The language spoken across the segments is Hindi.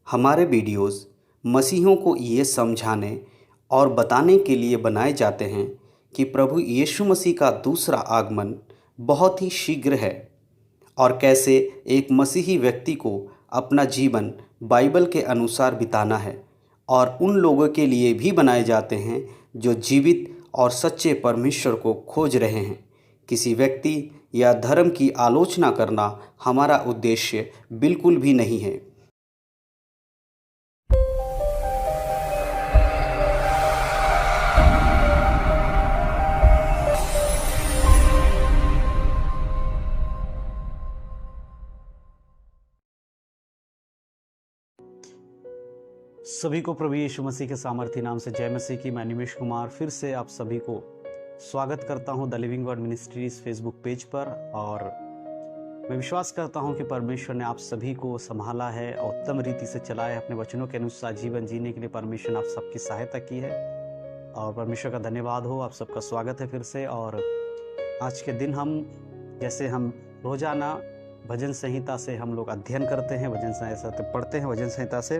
हमारे वीडियोस मसीहियों को ये समझाने और बताने के लिए बनाए जाते हैं कि प्रभु यीशु मसीह का दूसरा आगमन बहुत ही शीघ्र है और कैसे एक मसीही व्यक्ति को अपना जीवन बाइबल के अनुसार बिताना है। और उन लोगों के लिए भी बनाए जाते हैं जो जीवित और सच्चे परमेश्वर को खोज रहे हैं। किसी व्यक्ति या धर्म की आलोचना करना हमारा उद्देश्य बिल्कुल भी नहीं है। सभी को प्रभु यीशु मसीह के सामर्थ्य नाम से जय मसीह की। मैं निमेश कुमार फिर से आप सभी को स्वागत करता हूं the living word ministries Facebook page पर। और मैं विश्वास करता हूं कि परमेश्वर ने आप सभी को संभाला है और उत्तम रीति से चलाया है। अपने वचनों के अनुसार जीवन जीने के लिए परमेश्वर ने आप सबकी सहायता की है और परमेश्वर का धन्यवाद हो। आप सबका स्वागत है फिर से। और आज के दिन हम रोजाना भजन संहिता से हम लोग अध्ययन करते हैं, भजन संहिता से पढ़ते हैं, भजन संहिता से,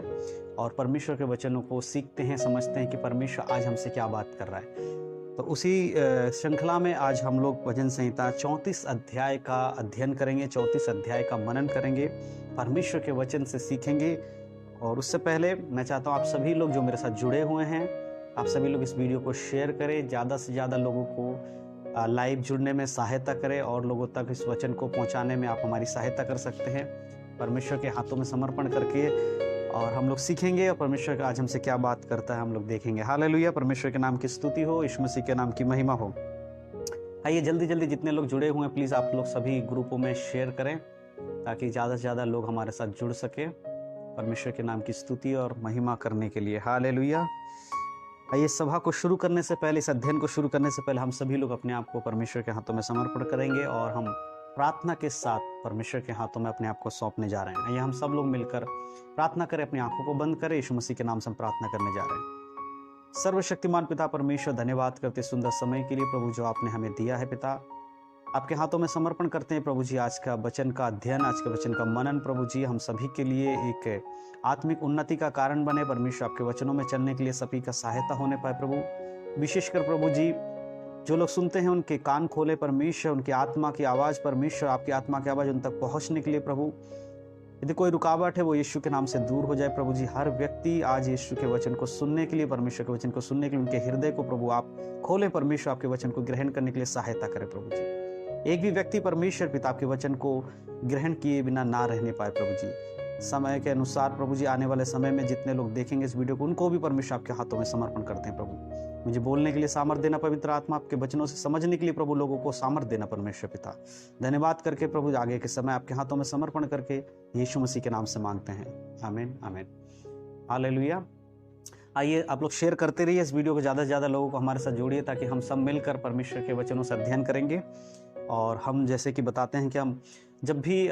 और परमेश्वर के वचनों को सीखते हैं, समझते हैं कि परमेश्वर आज हमसे क्या बात कर रहा है। तो उसी श्रृंखला में आज हम लोग भजन संहिता 34 अध्याय का अध्ययन करेंगे, 34 अध्याय का मनन करेंगे, परमेश्वर के वचन से सीखेंगे। और उससे पहले मैं चाहता हूँ आप सभी लोग जो मेरे साथ जुड़े हुए हैं, आप सभी लोग इस वीडियो को शेयर करें, ज़्यादा से ज़्यादा लोगों को लाइव जुड़ने में सहायता करें और लोगों तक इस वचन को पहुंचाने में आप हमारी सहायता कर सकते हैं। परमेश्वर के हाथों में समर्पण करके और हम लोग सीखेंगे और परमेश्वर आज हमसे क्या बात करता है हम लोग देखेंगे। हालेलुया, परमेश्वर के नाम की स्तुति हो, यीशु मसीह के नाम की महिमा हो। आइए जल्दी जल्दी जितने लोग जुड़े हुए हैं प्लीज़ आप लोग सभी ग्रुपों में शेयर करें ताकि ज़्यादा से ज़्यादा लोग हमारे साथ जुड़ सके परमेश्वर के नाम की स्तुति और महिमा करने के लिए। हालेलुया। आइए सभा को शुरू करने से पहले, इस अध्ययन को शुरू करने से पहले हम सभी लोग अपने आप को परमेश्वर के हाथों में समर्पण करेंगे और हम प्रार्थना के साथ परमेश्वर के हाथों में अपने आप को सौंपने जा रहे हैं। आइए हम सब लोग मिलकर प्रार्थना करें, अपनी आंखों को बंद करें, यीशु मसीह के नाम से हम प्रार्थना करने जा रहे हैं। सर्वशक्तिमान पिता परमेश्वर, धन्यवाद करते सुंदर समय के लिए प्रभु जो आपने हमें दिया है। पिता आपके हाथों में समर्पण करते हैं प्रभु जी आज का वचन का अध्ययन, आज के वचन का मनन प्रभु जी हम सभी के लिए एक आत्मिक उन्नति का कारण बने। परमेश्वर आपके वचनों में चलने के लिए सभी का सहायता होने पाए प्रभु। विशेषकर प्रभु जी जो लोग सुनते हैं उनके कान खोले परमेश्वर, उनकी आत्मा की आवाज़ परमेश्वर, आपकी आत्मा की आवाज़ उन तक पहुँचने के लिए प्रभु। यदि कोई रुकावट है वो यीशु के नाम से दूर हो जाए प्रभु जी। हर व्यक्ति आज यीशु के वचन को सुनने के लिए, परमेश्वर के वचन को सुनने के लिए उनके हृदय को प्रभु आप खोले परमेश्वर, आपके वचन को ग्रहण करने के लिए सहायता करें प्रभु जी। एक भी व्यक्ति परमेश्वर पिता आपके वचन को ग्रहण किए बिना ना रहने पाए प्रभु जी। समय के अनुसार प्रभु जी आने वाले समय में जितने लोग देखेंगे इस वीडियो को उनको भी परमेश्वर आपके हाथों में समर्पण करते हैं प्रभु। मुझे बोलने के लिए सामर्थ देना पवित्र आत्मा, आपके वचनों से समझने के लिए प्रभु लोगों को सामर्थ देना परमेश्वर पिता। धन्यवाद करके प्रभु आगे के समय आपके हाथों में समर्पण करके यीशु मसीह के नाम से मांगते हैं, आमीन आमीन। हालेलुया। आइए आप लोग शेयर करते रहिए इस वीडियो को, ज़्यादा से ज़्यादा लोगों को हमारे साथ जोड़िए ताकि हम सब मिलकर परमेश्वर के वचनों से अध्ययन करेंगे। और हम जैसे कि बताते हैं कि हम जब भी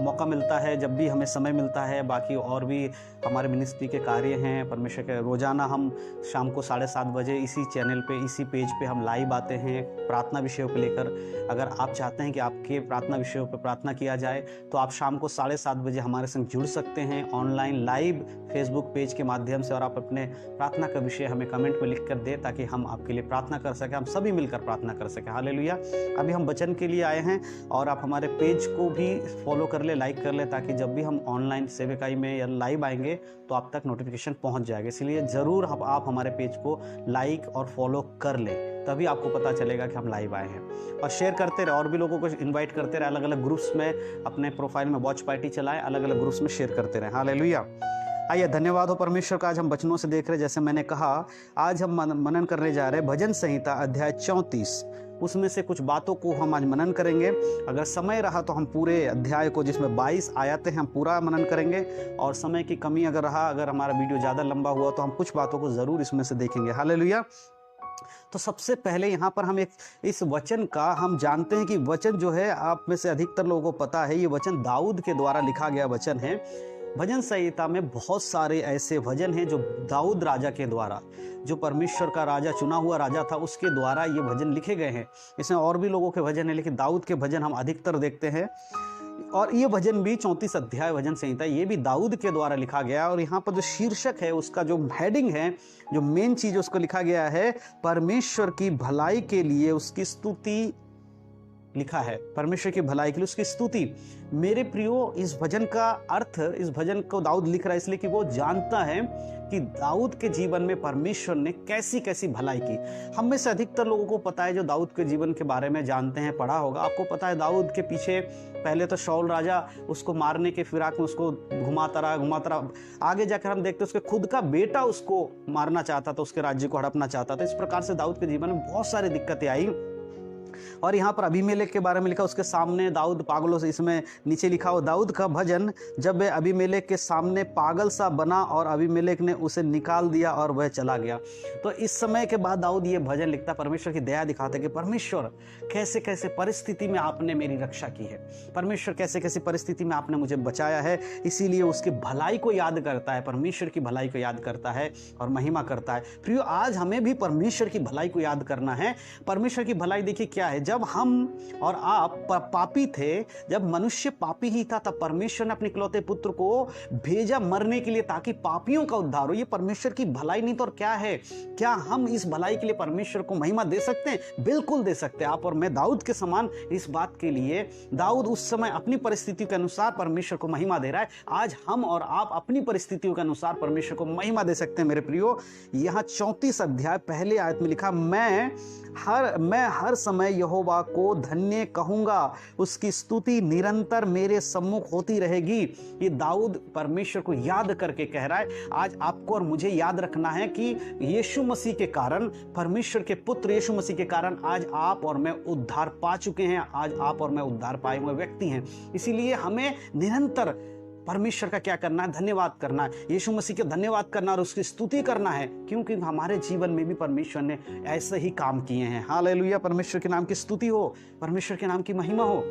मौका मिलता है, जब भी हमें समय मिलता है, बाकी और भी हमारे मिनिस्ट्री के कार्य हैं परमेश्वर के, रोज़ाना हम शाम को 7:30 बजे इसी चैनल पे, इसी पेज पे हम लाइव आते हैं प्रार्थना विषयों को लेकर। अगर आप चाहते हैं कि आपके प्रार्थना विषयों पर प्रार्थना किया जाए तो आप शाम को 7:30 बजे हमारे संग जुड़ सकते हैं ऑनलाइन लाइव फेसबुक पेज के माध्यम से। और आप अपने प्रार्थना का विषय हमें कमेंट में लिख कर दें ताकि हम आपके लिए प्रार्थना कर सकें, हम सभी मिलकर प्रार्थना कर सकें। हालेलुया। अभी हम वचन के लिए आए हैं और आप हमारे पेज को भी फॉलो कर ले, लाइक कर ले, ताकि जब भी हम ऑनलाइन सेवकाई में या लाइव आएंगे तो आप तक नोटिफिकेशन पहुंच जाएगा। इसलिए ज़रूर आप हमारे पेज को लाइक और फॉलो कर ले, तभी आपको पता चलेगा कि हम लाइव आए हैं। और शेयर करते रहे, और भी लोगों को इनवाइट करते रहे, अलग अलग ग्रुप्स में अपने प्रोफाइल में वॉच पार्टी चलाएं, अलग अलग ग्रुप्स में शेयर करते रहे। हालेलुया। आइए धन्यवाद हो परमेश्वर का। आज हम वचनों से देख रहे हैं, जैसे मैंने कहा आज हम मनन करने जा रहे हैं भजन संहिता अध्याय 34। उसमें से कुछ बातों को हम आज मनन करेंगे। अगर समय रहा तो हम पूरे अध्याय को, जिसमें 22 आयतें हैं, हम पूरा मनन करेंगे। और समय की कमी अगर रहा, अगर हमारा वीडियो ज़्यादा लंबा हुआ तो हम कुछ बातों को ज़रूर इसमें से देखेंगे। हालेलुया। तो सबसे पहले यहाँ पर हम इस वचन का हम जानते हैं कि वचन जो है, आप में से अधिकतर लोगों को पता है, ये वचन दाऊद के द्वारा लिखा गया वचन है। भजन संहिता में बहुत सारे ऐसे भजन हैं जो दाऊद राजा के द्वारा, जो परमेश्वर का राजा, चुना हुआ राजा था, उसके द्वारा ये भजन लिखे गए हैं। इसमें और भी लोगों के भजन हैं लेकिन दाऊद के भजन हम अधिकतर देखते हैं। और ये भजन भी 34 अध्याय भजन संहिता, ये भी दाऊद के द्वारा लिखा गया। और यहाँ पर जो शीर्षक है, उसका जो हेडिंग है, जो मेन चीज उसको लिखा गया है, परमेश्वर की भलाई के लिए उसकी स्तुति लिखा है। परमेश्वर की भलाई के लिए उसकी स्तुति। मेरे प्रियो, इस भजन का अर्थ, इस भजन को दाऊद लिख रहा है इसलिए कि वो जानता है कि दाऊद के जीवन में परमेश्वर ने कैसी कैसी भलाई की। हम में से अधिकतर लोगों को पता है, जो दाऊद के जीवन के बारे में जानते हैं, पढ़ा होगा, आपको पता है दाऊद के पीछे पहले तो शाऊल राजा उसको मारने के फिराक में उसको घुमाता रहा। आगे जाकर हम देखते हैं उसके खुद का बेटा उसको मारना चाहता था, उसके राज्य को हड़पना चाहता था। इस प्रकार से दाऊद के जीवन में बहुत सारी दिक्कतें आई। और यहाँ पर अबीमेलेक के बारे में लिखा, उसके सामने दाऊद पागलों से, इसमें नीचे लिखा हो दाऊद का भजन, जब वह अबीमेलेक के सामने पागल सा बना और अबीमेलेक ने उसे निकाल दिया और वह चला गया। तो इस समय के बाद दाऊद ये भजन लिखता, परमेश्वर की दया दिखाते कि परमेश्वर कैसे कैसे परिस्थिति में आपने मेरी रक्षा की है, परमेश्वर कैसे कैसे परिस्थिति में आपने मुझे बचाया है। इसीलिए उसकी भलाई को याद करता है, परमेश्वर की भलाई को याद करता है और महिमा करता है। प्रियो, आज हमें भी परमेश्वर की भलाई को याद करना है। परमेश्वर की भलाई देखिए क्या है, जब हम और आप पापी थे, जब मनुष्य पापी ही था, तब परमेश्वर ने अपने इकलौते पुत्र को भेजा मरने के लिए ताकि पापियों का उद्धार हो। ये परमेश्वर की भलाई नहीं तो और क्या है? क्या हम इस भलाई के लिए परमेश्वर को महिमा दे सकते हैं? बिल्कुल दे सकते हैं। आप और मैं दाऊद के समान इस बात के लिए, दाऊद उस समय अपनी परिस्थितियों के अनुसार परमेश्वर को महिमा दे रहा है। आज हम और आप अपनी परिस्थितियों के अनुसार परमेश्वर को महिमा दे सकते हैं। मेरे प्रियो, यहाँ 34 अध्याय पहले आयत में लिखा, मैं हर समय यहोवा को धन्य कहूंगा, उसकी स्तुति निरंतर मेरे सम्मुख होती रहेगी। ये दाऊद परमेश्वर को याद करके कह रहा है। आज आपको और मुझे याद रखना है कि यीशु मसीह के कारण, परमेश्वर के पुत्र यीशु मसीह के कारण आज आप और मैं उद्धार पा चुके हैं। आज आप और मैं उद्धार पाए हुए व्यक्ति हैं। इसीलिए हमें निरंतर परमेश्वर का क्या करना है? धन्यवाद करना है, यीशु मसीह के धन्यवाद करना और उसकी स्तुति करना है, क्योंकि हमारे जीवन में भी परमेश्वर ने ऐसे ही काम किए हैं। हालेलुया, परमेश्वर के नाम की स्तुति हो, परमेश्वर के नाम की महिमा हो।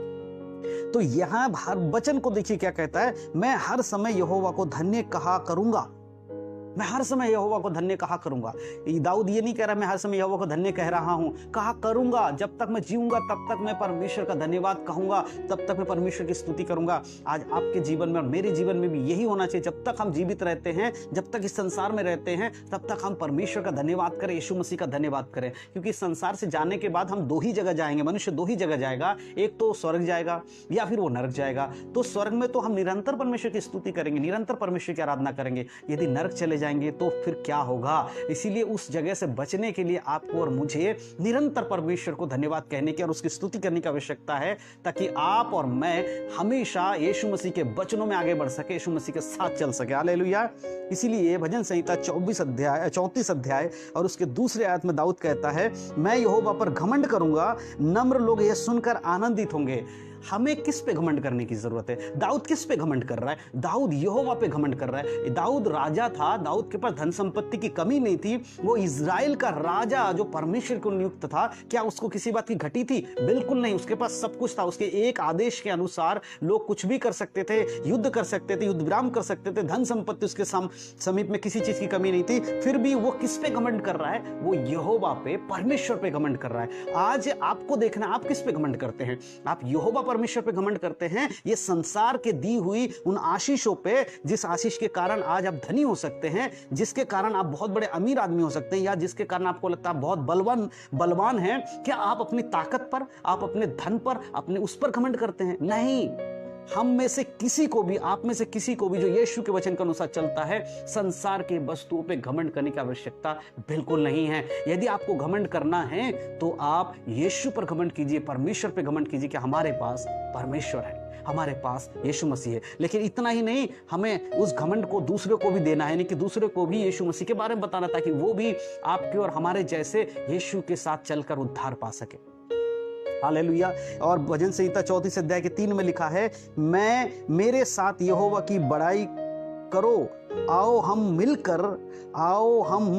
तो यहां हर वचन को देखिए क्या कहता है, मैं हर समय यहोवा को धन्य कहा करूंगा। मैं हर समय यहोवा को धन्य कहा करूंगा। दाऊद ये नहीं कह रहा मैं हर समय यहोवा को धन्य कह रहा हूं, कहा करूंगा। जब तक मैं जीऊंगा तब तक मैं परमेश्वर का धन्यवाद कहूंगा, तब तक मैं परमेश्वर की स्तुति करूंगा। आज आपके जीवन में और मेरे जीवन में भी यही होना चाहिए। जब तक हम जीवित रहते हैं, जब तक इस संसार में रहते हैं, तब तक हम परमेश्वर का धन्यवाद करें, यीशु मसीह का धन्यवाद करें। क्योंकि इस संसार से जाने के बाद हम दो ही जगह जाएंगे, मनुष्य दो ही जगह जाएगा, एक तो स्वर्ग जाएगा या फिर वो नरक जाएगा। तो स्वर्ग में तो हम निरंतर परमेश्वर की स्तुति करेंगे, निरंतर परमेश्वर की आराधना करेंगे। यदि नरक चले जाएंगे तो फिर क्या होगा? इसीलिए उस जगह से बचने के लिए आपको और मुझे निरंतर परमेश्वर को धन्यवाद कहने की और उसकी स्तुति करने की आवश्यकता है, ताकि आप और मैं हमेशा यीशु मसीह के वचनों में आगे बढ़ सके, यीशु मसीह के साथ चल सके। हालेलुया। इसीलिए भजन संहिता 34 अध्याय और उसके दूसरे आयत में दाऊद कहता है, मैं यहोवा पर घमंड करूंगा, नम्र लोग यह सुनकर आनंदित होंगे। हमें किस पे घमंड करने की जरूरत है? दाऊद किस पे घमंड कर रहा है? दाऊद यहोवा पे घमंड कर रहा है। दाऊद राजा था, दाऊद के पास धन संपत्ति की कमी नहीं थी। वो इजराइल का राजा जो परमेश्वर को नियुक्त था, क्या उसको किसी बात की घटी थी? बिल्कुल नहीं। उसके पास सब कुछ था। उसके एक आदेश के अनुसार लोग कुछ भी कर सकते थे, युद्ध कर सकते थे, युद्ध विराम कर सकते थे, धन संपत्ति उसके समीप में किसी चीज की कमी नहीं थी। फिर भी वो किस पे घमंड कर रहा है? वो यहोवा पे, परमेश्वर पे घमंड कर रहा है। आज आपको देखना, आप किस पे घमंड करते हैं? आप यहोवा परमेश्वर पे घमंड करते हैं, ये संसार के दी हुई उन आशीषों पे, जिस आशीष के कारण आज आप धनी हो सकते हैं, जिसके कारण आप बहुत बड़े अमीर आदमी हो सकते हैं, या जिसके कारण आपको लगता है बहुत बलवान हैं। क्या आप अपनी ताकत पर, आप अपने धन पर, अपने उस पर घमंड करते हैं? नहीं। हम में से किसी को भी, आप में से किसी को भी जो यीशु के वचन के अनुसार चलता है, संसार के वस्तुओं पे घमंड करने की आवश्यकता बिल्कुल नहीं है। यदि आपको घमंड करना है तो आप यीशु पर घमंड कीजिए, परमेश्वर पे घमंड कीजिए कि हमारे पास परमेश्वर है, हमारे पास यीशु मसीह है। लेकिन इतना ही नहीं, हमें उस घमंड को दूसरे को भी देना है, नहीं कि दूसरे को भी यीशु मसीह के बारे में बताना, ताकि वो भी आपके और हमारे जैसे यीशु के साथ चलकर उद्धार पा सके। हालेलुया। और भजन संहिता 34 अध्याय के 3 में लिखा है, मैं मेरे साथ यहोवा की बड़ाई करो, आओ हम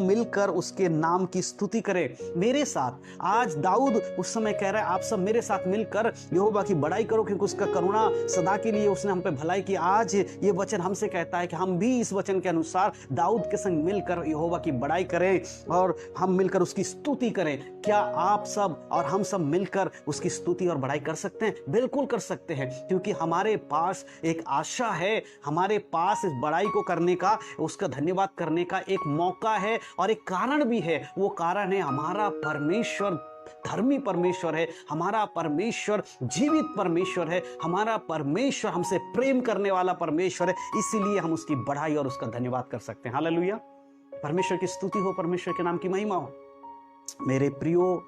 मिलकर उसके नाम की स्तुति करें। मेरे साथ आज दाऊद उस समय कह रहा है, आप सब मेरे साथ मिलकर यहोवा की बड़ाई करो, क्योंकि उसका करुणा सदा के लिए, उसने हम पे भलाई की। आज ये वचन हमसे कहता है कि हम भी इस वचन के अनुसार दाऊद के संग मिलकर यहोवा की बड़ाई करें और हम मिलकर उसकी स्तुति करें। क्या आप सब और हम सब मिलकर उसकी स्तुति और बड़ाई कर सकते हैं? बिल्कुल कर सकते हैं, क्योंकि हमारे पास एक आशा है, हमारे पास इस बड़ाई को करने का, उसका धन्यवाद करने का एक मौका है और एक कारण भी है। वो कारण है हमारा परमेश्वर धर्मी परमेश्वर है, हमारा परमेश्वर जीवित परमेश्वर है, हमारा परमेश्वर हमसे प्रेम करने वाला परमेश्वर है। इसीलिए हम उसकी बड़ाई और उसका धन्यवाद कर सकते हैं। हालेलुया, परमेश्वर की स्तुति हो, परमेश्वर के नाम की महिमा हो। मेरे प्रियो,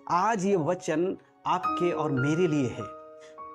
आज ये वचन आपके और मेरे लिए है।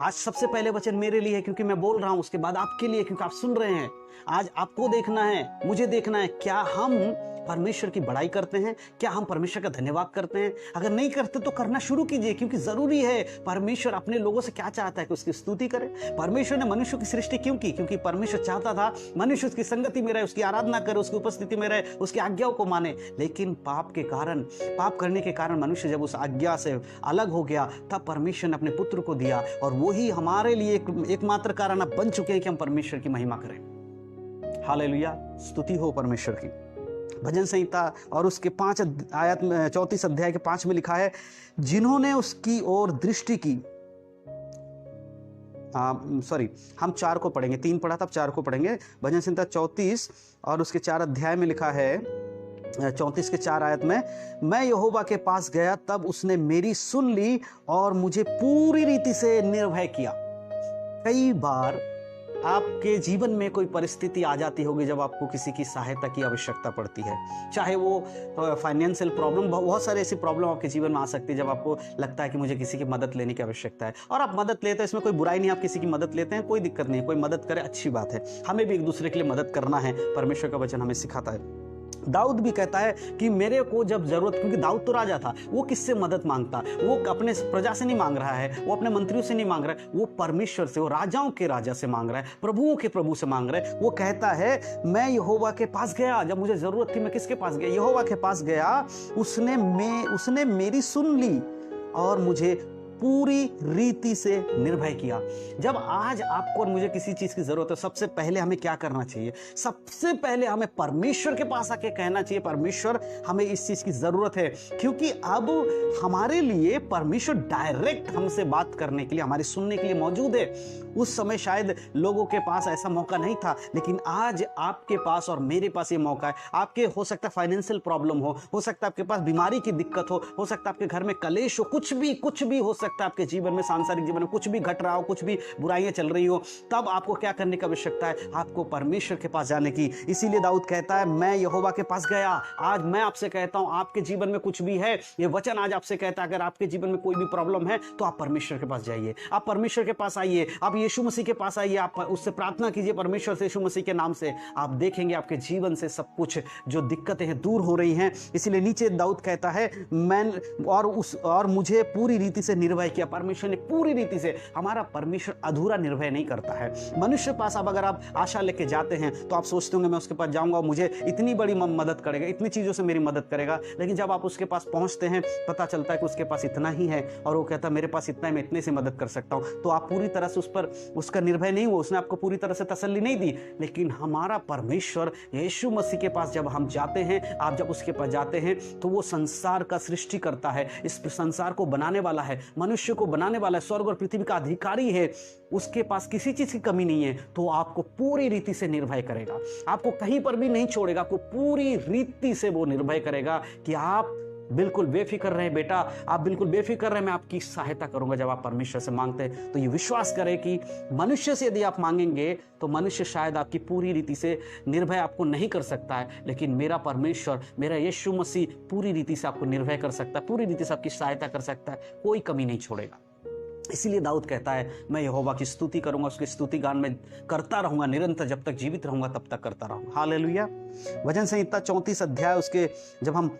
आज सबसे पहले वचन मेरे लिए है, क्योंकि मैं बोल रहा हूं, उसके बाद आपके लिए, क्योंकि आप सुन रहे हैं। आज आपको देखना है, मुझे देखना है, क्या हम परमेश्वर की बड़ाई करते हैं? क्या हम परमेश्वर का धन्यवाद करते हैं? अगर नहीं करते तो करना शुरू कीजिए, क्योंकि जरूरी है। परमेश्वर अपने लोगों से क्या चाहता है कि उसकी स्तुति करें। परमेश्वर ने मनुष्य की सृष्टि क्यों की? क्योंकि परमेश्वर चाहता था मनुष्य उसकी संगति में रहे, उसकी आराधना करे, उसकी उपस्थिति में रहे, उसकी आज्ञाओं को माने। लेकिन पाप के कारण, पाप करने के कारण मनुष्य जब उस आज्ञा से अलग हो गया, तब परमेश्वर ने अपने पुत्र को दिया, और वही हमारे लिए एकमात्र कारण अब बन चुके हैं कि हम परमेश्वर की महिमा करें। हालेलुया, स्तुति हो परमेश्वर की। भजन संहिता और उसके 5 आयत में 34 अध्याय के 5 में लिखा है, जिन्होंने उसकी ओर दृष्टि की। हम 4 को पढ़ेंगे, 3 पढ़ा था, अब 4 को पढ़ेंगे। भजन संहिता 34 और उसके 4 अध्याय में लिखा है, 34 के 4 आयत में, मैं यहोवा के पास गया, तब उसने मेरी सुन ली और मुझे पूरी रीति से निर्भय किया। कई बार आपके जीवन में कोई परिस्थिति आ जाती होगी जब आपको किसी की सहायता की आवश्यकता पड़ती है, चाहे वो फाइनेंशियल प्रॉब्लम, बहुत सारे ऐसी प्रॉब्लम आपके जीवन में आ सकती है जब आपको लगता है कि मुझे किसी की मदद लेने की आवश्यकता है, और आप मदद लेते हैं। इसमें कोई बुराई नहीं, आप किसी की मदद लेते हैं, कोई दिक्कत नहीं है, कोई मदद करे, अच्छी बात है। हमें भी एक दूसरे के लिए मदद करना है, परमेश्वर का वचन हमें सिखाता है। दाऊद भी कहता है कि मेरे को जब जरूरत, क्योंकि दाऊद तो राजा था, वो किससे मदद मांगता? वो अपने प्रजा से नहीं मांग रहा है, वो अपने मंत्रियों से नहीं मांग रहा है, वो परमेश्वर से, वो राजाओं के राजा से मांग रहा है, प्रभुओं के प्रभु से मांग रहा है। वो कहता है, मैं यहोवा के पास गया, जब मुझे जरूरत थी मैं किसके पास गया? यहोवा के पास गया, उसने मेरी सुन ली और मुझे पूरी रीति से निर्भय किया। जब आज आपको और मुझे किसी चीज की जरूरत है, सबसे पहले हमें क्या करना चाहिए? सबसे पहले हमें परमेश्वर के पास आके कहना चाहिए, परमेश्वर हमें इस चीज की जरूरत है, क्योंकि अब हमारे लिए परमेश्वर डायरेक्ट हमसे बात करने के लिए, हमारे सुनने के लिए मौजूद है। उस समय शायद लोगों के पास ऐसा मौका नहीं था, लेकिन आज आपके पास और मेरे पास ये मौका है। आपके हो सकता है फाइनेंशियल प्रॉब्लम हो सकता है आपके पास बीमारी की दिक्कत हो सकता है आपके घर में कलेश हो, कुछ भी हो सकता है आपके जीवन में, सांसारिक जीवन में कुछ भी घट रहा हो, कुछ भी बुराइयां चल रही हो, तब आपको क्या करने की आवश्यकता है? आपको परमेश्वर के पास जाने की। इसीलिए दाऊद कहता है, मैं यहोवा के पास गया। आज मैं आपसे कहता हूं, आपके जीवन में कुछ भी है, ये वचन आज आपसे कहता है, अगर आपके जीवन में कोई भी प्रॉब्लम है तो आप परमेश्वर के पास जाइए, आप परमेश्वर के पास आइए, आप यीशु मसीह के पास आइए, आप उससे प्रार्थना कीजिए, परमेश्वर से, यीशु मसीह के नाम से। आप देखेंगे आपके जीवन से सब कुछ जो दिक्कतें हैं दूर हो रही हैं। इसलिए नीचे दाऊद कहता है, मैं और मुझे पूरी रीति से निर्भय किया। परमेश्वर ने पूरी रीति से, हमारा परमेश्वर अधूरा निर्भय नहीं करता है। मनुष्य के पास अब अगर आप आशा लेके जाते हैं तो आप सोचते होंगे मैं उसके पास जाऊंगा, मुझे इतनी बड़ी मदद करेगा, इतनी चीजों से मेरी मदद करेगा। लेकिन जब आप उसके पास पहुंचते हैं, पता चलता है कि उसके पास इतना ही है, और वो कहता है मेरे पास इतना है, मैं इतने से मदद कर सकता हूं। तो आप पूरी तरह से उस पर, उसका निर्भय नहीं हुआ, उसने आपको पूरी तरह से तसल्ली नहीं दी। लेकिन हमारा परमेश्वर यीशु मसीह के पास जब हम जाते हैं, आप जब उसके पास जाते हैं, तो वो संसार का सृष्टि करता है, इस संसार को बनाने वाला है, मनुष्य को बनाने वाला है, स्वर्ग और पृथ्वी का अधिकारी है। उसके पास किसी चीज की कमी नहीं है, तो आपको पूरी रीति से निर्भय करेगा, आपको कहीं पर भी नहीं छोड़ेगा, आपको पूरी रीति से वो निर्भय करेगा कि आप बिल्कुल बेफिक्र रहे बेटा, आप बिल्कुल बेफिक्र रहे, मैं आपकी सहायता करूंगा। जब आप परमेश्वर से मांगते हैं तो ये विश्वास करें कि मनुष्य से यदि आप मांगेंगे तो मनुष्य शायद आपकी पूरी रीति से निर्भय आपको नहीं कर सकता है, लेकिन मेरा परमेश्वर, मेरा यीशु मसीह पूरी रीति से आपको निर्भय कर सकता है, पूरी रीति से आपकी सहायता कर सकता है, कोई कमी नहीं छोड़ेगा। इसीलिए दाऊद कहता है, मैं यहोवा की स्तुति करूंगा, उसकी स्तुति गान में करता रहूंगा निरंतर, जब तक जीवित रहूंगा तब तक करता रहूंगा। हालेलुया। भजन संहिता 34 अध्याय उसके जब हम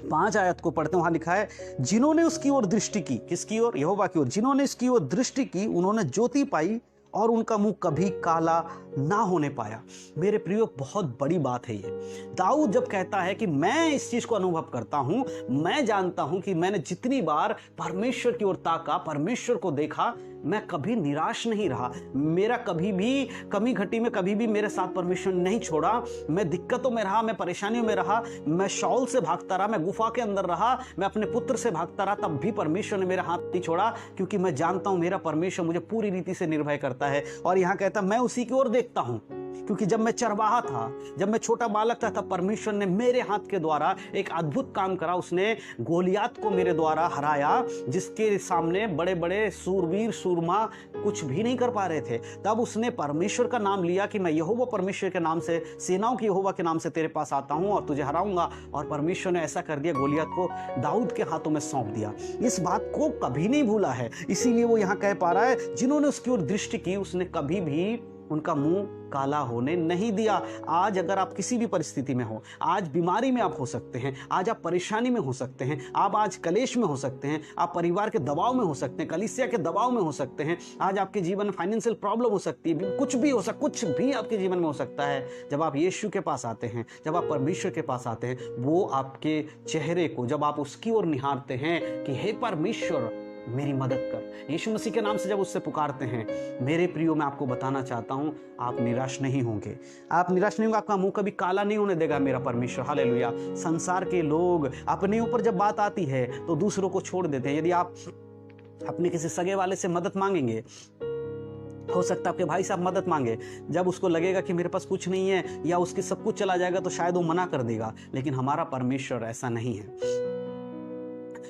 5 आयत को पढ़ते हैं, वहां लिखा है, जिन्होंने उसकी ओर दृष्टि की, किसकी ओर? यहोवा की ओर। जिन्होंने इसकी ओर दृष्टि की, उन्होंने ज्योति पाई और उनका मुंह कभी काला ना होने पाया। मेरे प्रियो, बहुत बड़ी बात है ये। दाऊद जब कहता है कि मैं इस चीज को अनुभव करता हूं, मैं जानता हूं कि मैंने जितनी बार परमेश्वर की ओर ताका, परमेश्वर को देखा, मैं कभी निराश नहीं रहा। मेरा कभी भी कमी घटी में कभी भी मेरे साथ परमेश्वर ने नहीं छोड़ा। मैं दिक्कतों में रहा, मैं परेशानियों में रहा, मैं शाऊल से भागता रहा, मैं गुफा के अंदर रहा, मैं अपने पुत्र से भागता रहा, तब भी परमेश्वर ने मेरा हाथ नहीं छोड़ा, क्योंकि मैं जानता हूं मेरा परमेश्वर मुझे पूरी रीति से निर्भय करता है। और यहां कहता मैं उसी की ओर देखता हूं, क्योंकि जब मैं चरवाहा था, जब मैं छोटा बालक था, तब परमेश्वर ने मेरे हाथ के द्वारा एक अद्भुत काम करा। उसने गोलियात को मेरे द्वारा हराया, जिसके सामने बड़े बड़े सूरवीर सूरमा कुछ भी नहीं कर पा रहे थे। तब उसने परमेश्वर का नाम लिया कि मैं यहोवा परमेश्वर के नाम से, सेनाओं के यहोवा के नाम से तेरे पास आता हूं और तुझे हराऊंगा। और परमेश्वर ने ऐसा कर दिया, गोलियात को दाऊद के हाथों में सौंप दिया। इस बात को कभी नहीं भूला है, इसीलिए वो यहां कह पा रहा है, जिन्होंने उसकी ओर दृष्टि की उसने कभी भी उनका मुंह काला होने नहीं दिया। आज अगर आप किसी भी परिस्थिति में हो, आज बीमारी में आप हो सकते हैं, आज आप परेशानी में हो सकते हैं, आप आज कलेश में हो सकते हैं, आप परिवार के दबाव में हो सकते हैं, कलीसिया के दबाव में हो सकते हैं, आज आपके जीवन में फाइनेंशियल प्रॉब्लम हो सकती है, कुछ भी आपके जीवन में हो सकता है। जब आप यीशु के पास आते हैं, जब आप परमेश्वर के पास आते हैं, वो आपके चेहरे को जब आप उसकी ओर निहारते हैं कि हे परमेश्वर मेरी मदद कर, यीशु मसीह के नाम से जब उससे पुकारते हैं, मेरे प्रियो मैं आपको बताना चाहता हूं, आप निराश नहीं होंगे। आप निराश नहीं होंगे, आपका मुंह कभी काला नहीं होने देगा मेरा परमेश्वर। हालेलुया। संसार के लोग अपने ऊपर जब बात आती है तो दूसरों को छोड़ देते हैं। यदि आप अपने किसी सगे वाले से मदद मांगेंगे, हो सकता है आपके भाई साहब मदद मांगे, जब उसको लगेगा कि मेरे पास कुछ नहीं है या उसके सब कुछ चला जाएगा, तो शायद वो मना कर देगा। लेकिन हमारा परमेश्वर ऐसा नहीं है।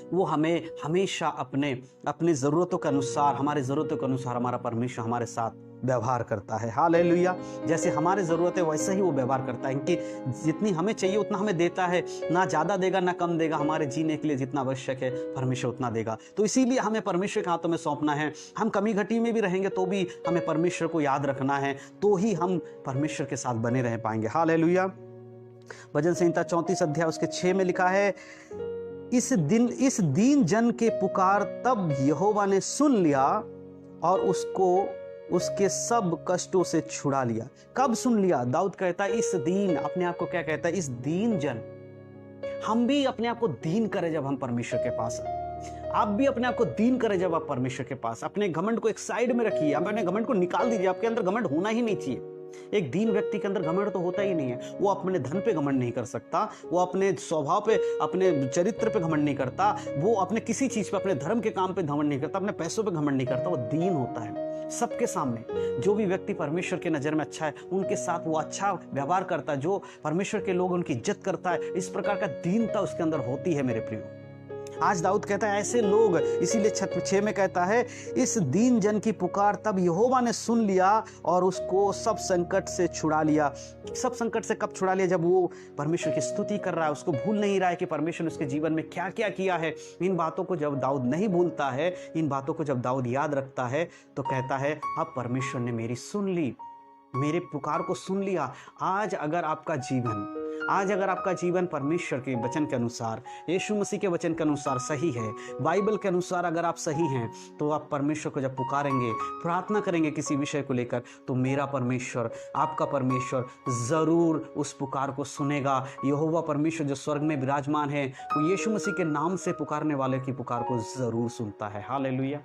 वो हमें हमेशा अपने ज़रूरतों के अनुसार, हमारे ज़रूरतों के अनुसार हमारा परमेश्वर हमारे साथ व्यवहार करता है। हालेलुया। जैसे हमारे ज़रूरत है वैसे ही वो व्यवहार करता है, कि जितनी हमें चाहिए उतना हमें देता है, ना ज़्यादा देगा ना कम देगा। हमारे जीने के लिए जितना आवश्यक है परमेश्वर उतना देगा। तो इसीलिए हमें परमेश्वर के हाथों में सौंपना है। हम कमी घटी में भी रहेंगे तो भी हमें परमेश्वर को याद रखना है, तो ही हम परमेश्वर के साथ बने रह पाएंगे। हालेलुया। भजन संहिता 34 अध्याय उसके 6 में लिखा है, इस दीन जन के पुकार तब यहोवा ने सुन लिया और उसको उसके सब कष्टों से छुड़ा लिया। कब सुन लिया? दाऊद कहता है इस दीन, अपने आप को क्या कहता है? इस दीन जन। हम भी अपने आप को दीन करें जब हम परमेश्वर के पास आए। आप भी अपने आप को दीन करें जब आप परमेश्वर के पास। अपने घमंड को एक साइड में रखिए, अपने घमंड को निकाल दीजिए। आपके अंदर घमंड होना ही नहीं चाहिए। एक दीन व्यक्ति के अंदर घमंड तो होता ही नहीं है। वो अपने धन पे घमंड नहीं कर सकता, वो अपने स्वभाव पे, अपने चरित्र पे घमंड नहीं करता, वो अपने किसी चीज पे, अपने धर्म के काम पे घमंड नहीं करता, अपने पैसों पे घमंड नहीं करता। वो दीन होता है सबके सामने। जो भी व्यक्ति परमेश्वर के नजर में अच्छा है, उनके साथ वो अच्छा व्यवहार करता है। जो परमेश्वर के लोग उनकी इज्जत करता है, इस प्रकार का दीनता उसके अंदर होती है मेरे प्रियो। आज दाऊद कहता है ऐसे लोग, इसीलिए 6 में कहता है, इस दीन जन की पुकार तब यहोवा ने सुन लिया और उसको सब संकट से छुड़ा लिया। सब संकट से कब छुड़ा लिया? जब वो परमेश्वर की स्तुति कर रहा है, उसको भूल नहीं रहा है कि परमेश्वर ने उसके जीवन में क्या क्या किया है। इन बातों को जब दाऊद नहीं भूलता है, इन बातों को जब दाऊद याद रखता है, तो कहता है अब परमेश्वर ने मेरी सुन ली, मेरे पुकार को सुन लिया। आज अगर आपका जीवन परमेश्वर के वचन के अनुसार, यीशु मसीह के वचन के अनुसार सही है, बाइबल के अनुसार अगर आप सही हैं, तो आप परमेश्वर को जब पुकारेंगे, प्रार्थना करेंगे किसी विषय को लेकर, तो मेरा परमेश्वर, आपका परमेश्वर जरूर उस पुकार को सुनेगा। यहोवा परमेश्वर जो स्वर्ग में विराजमान है, वो यीशु मसीह के नाम से पुकारने वाले की पुकार को जरूर सुनता है। हालेलुया।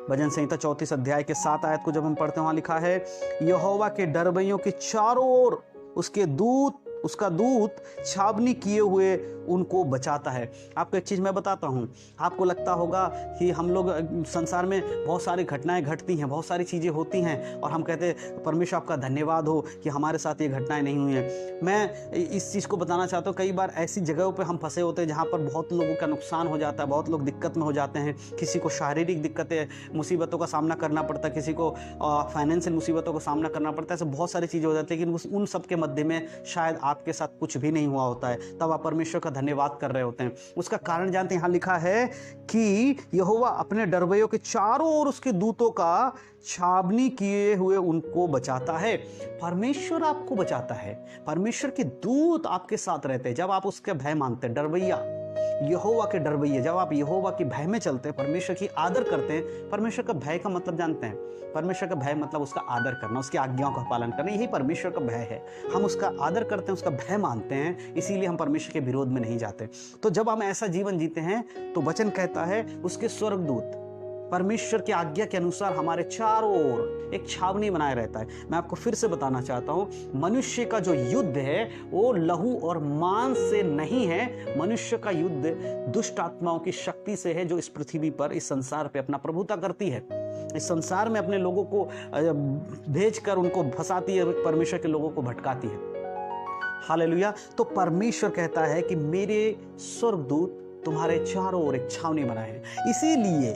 भजन संहिता 34 अध्याय के 7 आयत को जब हम पढ़ते हैं, वहां लिखा है, यहोवा के डरवैयों के चारों ओर उसका दूत छावनी किए हुए उनको बचाता है। आपको एक चीज़ मैं बताता हूँ, आपको लगता होगा कि हम लोग संसार में बहुत सारी घटनाएं घटती हैं, बहुत सारी चीज़ें होती हैं, और हम कहते हैं परमेश्वर आपका धन्यवाद हो कि हमारे साथ ये घटनाएं नहीं हुई हैं। मैं इस चीज़ को बताना चाहता हूँ, कई बार ऐसी जगहों पर हम फंसे होते हैं जहाँ पर बहुत लोगों का नुकसान हो जाता है, बहुत लोग दिक्कत में हो जाते हैं। किसी को शारीरिक दिक्कतें, मुसीबतों का सामना करना पड़ता है, किसी को फाइनेंशियल मुसीबतों का सामना करना पड़ता है। ऐसे बहुत सारी चीज़ें हो जाती है, लेकिन उन सब के मध्य में शायद आपके साथ कुछ भी नहीं हुआ होता है, तब आप परमेश्वर का धन्यवाद कर रहे होते हैं। उसका कारण जानते हैं? यहाँ लिखा है कि यहोवा अपने डरवैयों के चारों ओर उसके दूतों का छावनी किए हुए उनको बचाता है। परमेश्वर आपको बचाता है, परमेश्वर के दूत आपके साथ रहते हैं जब आप उसके भय मानते हैं। डरवैया यहोवा के डरवैये, जब आप यहोवा की भय में चलते हैं, परमेश्वर की आदर करते हैं। परमेश्वर का भय का मतलब जानते हैं? परमेश्वर का भय मतलब उसका आदर करना, उसकी आज्ञाओं का पालन करना, यही परमेश्वर का भय है। हम उसका आदर करते हैं, उसका भय मानते हैं, इसीलिए हम परमेश्वर के विरोध में नहीं जाते। तो जब हम ऐसा जीवन जीते हैं तो वचन कहता है उसके स्वर्गदूत परमेश्वर की आज्ञा के अनुसार हमारे चारों ओर एक छावनी बनाए रहता है। मैं आपको फिर से बताना चाहता हूं, मनुष्य का जो युद्ध है वो लहू और मांस से नहीं है। मनुष्य का युद्ध दुष्ट आत्माओं की शक्ति से है, जो इस पृथ्वी पर, इस संसार पे अपना प्रभुता करती है। इस संसार में अपने लोगों को भेजकर उनको फंसाती है, परमेश्वर के लोगों को भटकाती है। हालेलुया। तो परमेश्वर कहता है कि मेरे स्वर्गदूत तुम्हारे चारों ओर एक छावनी बनाए हैं। इसीलिए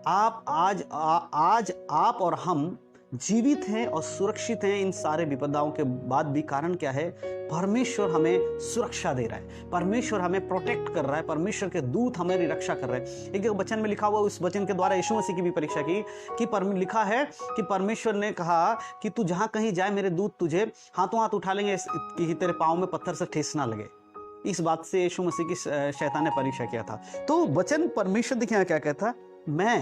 आप आज आप और हम जीवित हैं और सुरक्षित हैं इन सारे विपदाओं के बाद भी। कारण क्या है? परमेश्वर हमें सुरक्षा दे रहा है, परमेश्वर हमें प्रोटेक्ट कर रहा है, परमेश्वर के दूत हमारी रक्षा कर रहे हैं। एक वचन में लिखा हुआ, उस वचन के द्वारा यीशु मसीह की भी परीक्षा की कि लिखा है कि परमेश्वर ने कहा कि तू जहां कहीं जाए मेरे दूत तुझे हाथों हाथ उठा लेंगे कि तेरे पाँव में पत्थर से ठेस ना लगे। इस बात से यीशु मसीह की शैतान ने परीक्षा किया था। तो वचन परमेश्वर देखिए क्या कहता, मैं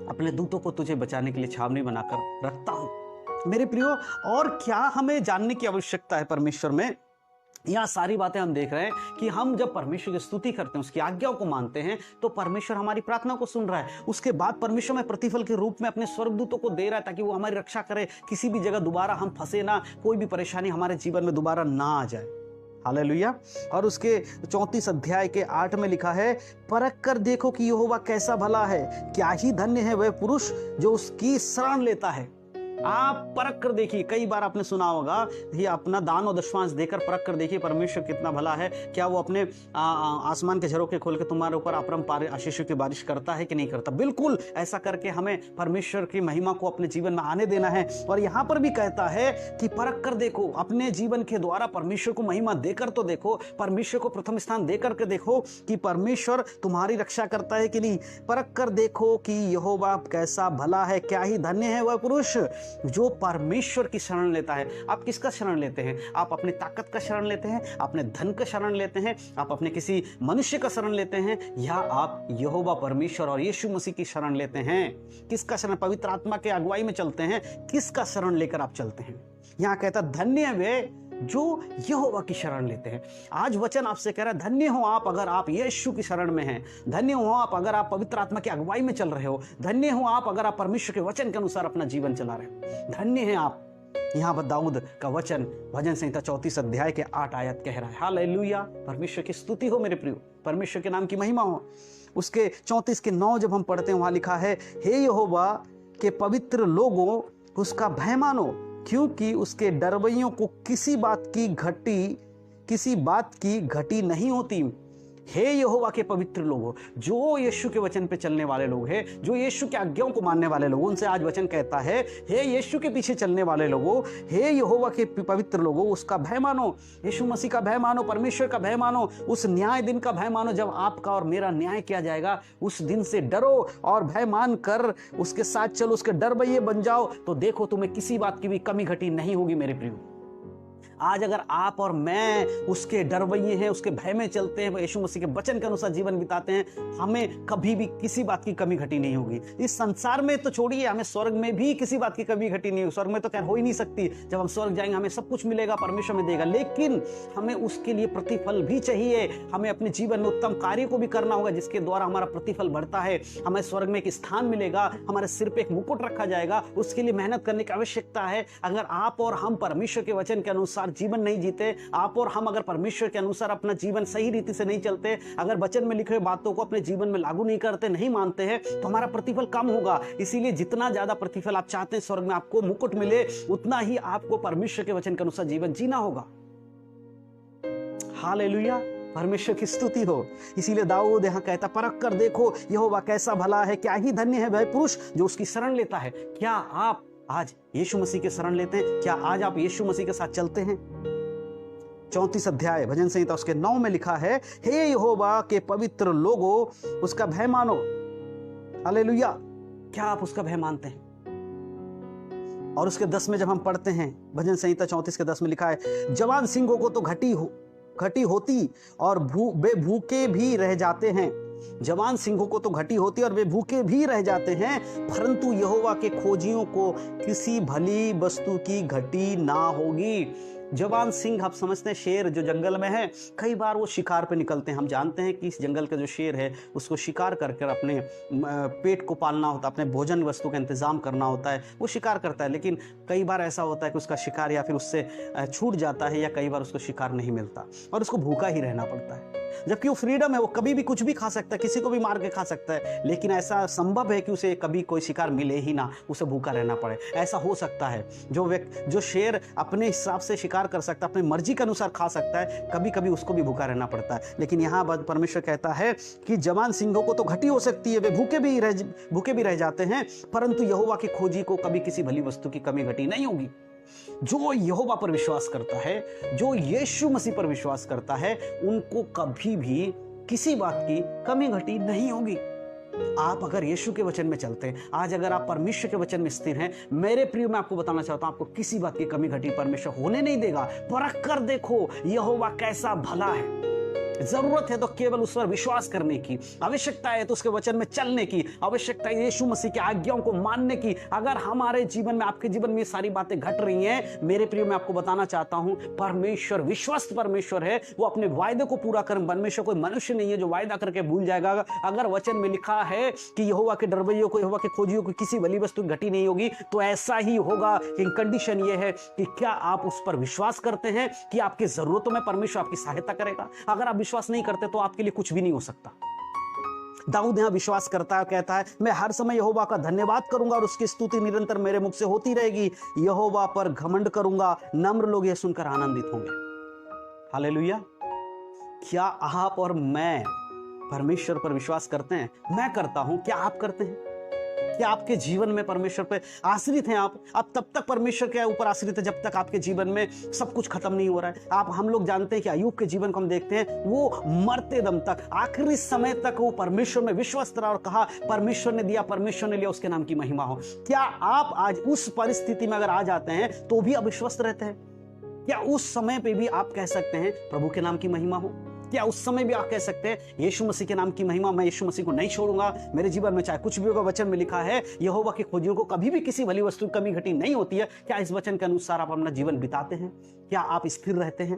अपने दूतों को तुझे बचाने के लिए छावनी बनाकर रखता हूं। मेरे प्रियो, और क्या हमें जानने की आवश्यकता है परमेश्वर में? यह सारी बातें हम देख रहे हैं कि हम जब परमेश्वर की स्तुति करते हैं, उसकी आज्ञाओं को मानते हैं, तो परमेश्वर हमारी प्रार्थना को सुन रहा है। उसके बाद परमेश्वर में प्रतिफल के रूप में अपने स्वर्गदूतों को दे रहा है ताकि वो हमारी रक्षा करे, किसी भी जगह दोबारा हम फंसे ना, कोई भी परेशानी हमारे जीवन में दोबारा ना आ जाए। हालेलुया। और उसके 34 अध्याय के 8 में लिखा है, परख कर देखो कि यहोवा कैसा भला है, क्या ही धन्य है वह पुरुष जो उसकी शरण लेता है। आप परख कर देखिए। कई बार आपने सुना होगा, ये अपना दान और दशमांश देकर परख कर देखिए परमेश्वर कितना भला है। क्या वो अपने आसमान के झरोखे खोल के तुम्हारे ऊपर अपरंपार आशीषों की बारिश करता है कि नहीं करता? बिल्कुल। ऐसा करके हमें परमेश्वर की महिमा को अपने जीवन में आने देना है। और यहाँ पर भी कहता है कि परख कर देखो, अपने जीवन के द्वारा परमेश्वर को महिमा देकर तो देखो, परमेश्वर को प्रथम स्थान देकर के देखो कि परमेश्वर तुम्हारी रक्षा करता है कि नहीं। परख कर देखो कि यहोवा कैसा भला है, क्या ही धन्य है वह पुरुष जो परमेश्वर की शरण लेता है। आप किसका शरण लेते हैं? आप अपनी ताकत का शरण लेते हैं, अपने धन का शरण लेते हैं, आप अपने किसी मनुष्य का शरण लेते हैं, या आप यहोवा परमेश्वर और यीशु मसीह की शरण लेते हैं? किसका शरण? पवित्र आत्मा के अगुवाई में चलते हैं, किसका शरण लेकर आप चलते हैं? यहां कहता धन्य वे जो यहोवा की शरण लेते हैं। आज वचन आपसे कह रहा है, धन्य हो आप अगर आप यीशु की शरण में हैं, धन्य हो आप अगर आप पवित्र आत्मा की अगुवाई में चल रहे हो, धन्य हो आप अगर आप परमेश्वर के वचन के अनुसार अपना जीवन चला रहे हो, धन्य हैं आप। यहां पर दाऊद का वचन भजन संहिता 34 अध्याय के 8 आयत कह रहा है। हालेलुया। परमेश्वर की स्तुति हो मेरे प्रियो, परमेश्वर के नाम की महिमा हो। उसके 34 के 9 जब हम पढ़ते हैं, वहां लिखा है, हे यहोवा के पवित्र लोगों उसका भय मानो, क्योंकि उसके डरवैयों को किसी बात की घटी नहीं होती। हे यहोवा के पवित्र लोगों, जो यीशु के वचन पे चलने वाले लोग हैं, जो यीशु के आज्ञाओं को मानने वाले लोगों, उनसे आज वचन कहता है, हे यीशु के पीछे चलने वाले लोगों, हे यहोवा के पवित्र लोगों, उसका भय मानो, यीशु मसीह का भय मानो, परमेश्वर का भय मानो, उस न्याय दिन का भय मानो जब आपका और मेरा न्याय किया जाएगा। उस दिन से डरो और भय मान कर उसके साथ चलो, उसके डरवैये बन जाओ, तो देखो तुम्हें किसी बात की भी कमी घटी नहीं होगी मेरे प्रियो। आज अगर आप और मैं उसके डरवैये हैं, उसके भय में चलते हैं, यीशु मसीह के वचन के अनुसार जीवन बिताते हैं, हमें कभी भी किसी बात की कमी घटी नहीं होगी। इस संसार में तो छोड़िए, हमें स्वर्ग में भी किसी बात की कमी घटी नहीं होगी। स्वर्ग में तो खैर हो ही नहीं सकती। जब हम स्वर्ग जाएंगे हमें सब कुछ मिलेगा, परमेश्वर में देगा, लेकिन हमें उसके लिए प्रतिफल भी चाहिए। हमें अपने जीवन में उत्तम कार्य को भी करना होगा जिसके द्वारा हमारा प्रतिफल बढ़ता है। हमें स्वर्ग में एक स्थान मिलेगा, हमारे सिर पे एक मुकुट रखा जाएगा, उसके लिए मेहनत करने की आवश्यकता है। अगर आप और हम परमेश्वर के वचन के अनुसार जीवन नहीं जीते, आप और हम अगर परमेश्वर के अनुसार अपना जीवन सही रीति से नहीं चलते, अगर वचन में लिखे हुए बातों को अपने जीवन में लागू नहीं करते, नहीं मानते हैं, तो हमारा प्रतिफल कम होगा। इसीलिए जितना ज्यादा प्रतिफल आप चाहते हैं स्वर्ग में आपको मुकुट मिले, उतना ही आपको परमेश्वर के वचन के अनुसार जीवन जीना होगा। हालेलुया। परमेश्वर की स्तुति हो। इसीलिए दाऊद यहां कहता, परख कर देखो यहोवा कैसा भला है, क्या ही धन्य है वह पुरुष जो उसकी शरण लेता है। क्या आप आज यीशु मसीह के शरण लेते हैं? क्या आज आप यीशु मसीह के साथ चलते हैं? 34 अध्याय भजन संहिता उसके 9 में लिखा है, हे यहोवा के पवित्र लोगों उसका भय मानो। हालेलुया। क्या आप उसका भय मानते हैं? और उसके 10 में जब हम पढ़ते हैं, भजन संहिता 34 के 10 में लिखा है, जवान सिंहों को तो घटी होती और वे भूखे भी रह जाते हैं। जवान सिंहों को तो घटी होती और वे भूखे भी रह जाते हैं, परंतु यहोवा के खोजियों को किसी भली वस्तु की घटी ना होगी। जवान सिंह, आप समझते हैं शेर जो जंगल में है, कई बार वो शिकार पे निकलते हैं। हम जानते हैं कि इस जंगल का जो शेर है उसको शिकार करके अपने पेट को पालना होता है, अपने भोजन वस्तु का इंतजाम करना होता है, वो शिकार करता है। लेकिन कई बार ऐसा होता है कि उसका शिकार या फिर उससे छूट जाता है, या कई बार उसको शिकार नहीं मिलता और उसको भूखा ही रहना पड़ता है। जबकि वो फ्रीडम है, वो कभी भी कुछ भी खा सकता है, किसी को भी मार के खा सकता है, लेकिन ऐसा संभव है कि उसे कभी कोई शिकार मिले ही ना, उसे भूखा रहना पड़े। ऐसा हो सकता है। जो शेर अपने हिसाब से शिकार कर सकता है, अपनी मर्जी के अनुसार खा सकता है, कभी कभी उसको भी भूखा रहना पड़ता है। लेकिन यहाँ परमेश्वर कहता है कि जवान सिंहों को तो घटी हो सकती है, वे भूखे भी रह जाते हैं, परंतु यहोवा की खोजी को कभी किसी भली वस्तु की कमी घटी नहीं होगी। जो यहोवा पर विश्वास करता है, जो यीशु मसीह पर विश्वास करता है, उनको कभी भी किसी बात की कमी घटी नहीं होगी। आप अगर यीशु के वचन में चलते हैं, आज अगर आप परमेश्वर के वचन में स्थिर हैं, मेरे प्रिय, मैं आपको बताना चाहता हूं, आपको किसी बात की कमी घटी परमेश्वर होने नहीं देगा। परख कर देखो यहोवा कैसा भला है। जरूरत है तो केवल उस पर विश्वास करने की, आवश्यकता है तो उसके वचन में चलने की, आवश्यकता है यीशु मसीह की आज्ञाओं को मानने की। अगर हमारे जीवन में, आपके जीवन में ये सारी बातें घट रही हैं, मेरे प्रिय, मैं आपको बताना चाहता हूं, परमेश्वर विश्वस्त परमेश्वर है। वो अपने वायदे को पूरा कर, परमेश्वर कोई मनुष्य नहीं है जो वायदा करके भूल जाएगा। अगर वचन में लिखा है कि यहोवा के डरवैयों को, यहोवा के खोजियों को किसी भली वस्तु घटी नहीं होगी, तो ऐसा ही होगा। कंडीशन ये है कि क्या आप उस पर विश्वास करते हैं कि आपकी जरूरतों में परमेश्वर आपकी सहायता करेगा। अगर आप विश्वास नहीं करते तो आपके लिए कुछ भी नहीं हो सकता। दाऊद यहां विश्वास करता है, कहता है, मैं हर समय यहोवा का धन्यवाद करूंगा और उसकी स्तुति निरंतर मेरे मुख से होती रहेगी। यहोवा पर घमंड करूंगा, नम्र लोग यह सुनकर आनंदित होंगे। हालेलुया। क्या आप और मैं परमेश्वर पर विश्वास करते हैं? मैं करता हूं। क्या आप करते हैं? क्या आपके जीवन में परमेश्वर पर आश्रित हैं? आप तब तक परमेश्वर के ऊपर आश्रित है जब तक आपके जीवन में सब कुछ खत्म नहीं हो रहा है। हम लोग जानते हैं कि अय्यूब के जीवन को हम देखते हैं, वो मरते दम तक, आखिरी समय तक वो परमेश्वर में विश्वस्त रहा और कहा, परमेश्वर ने दिया, परमेश्वर ने लिया, उसके नाम की महिमा हो। क्या आप आज उस परिस्थिति में अगर आ जाते हैं तो भी आप विश्वस्त रहते हैं? क्या उस समय पे भी आप कह सकते हैं प्रभु के नाम की महिमा हो? क्या उस समय भी आप कह सकते हैं यीशु मसीह के नाम की महिमा, मैं यीशु मसीह को नहीं छोड़ूंगा, मेरे जीवन में चाहे कुछ भी होगा। वचन में लिखा है यहोवा के खोजियों को कभी भी किसी भली वस्तु की कमी घटी नहीं होती है। क्या इस वचन के अनुसार आप अपना जीवन बिताते हैं? क्या आप स्थिर रहते हैं?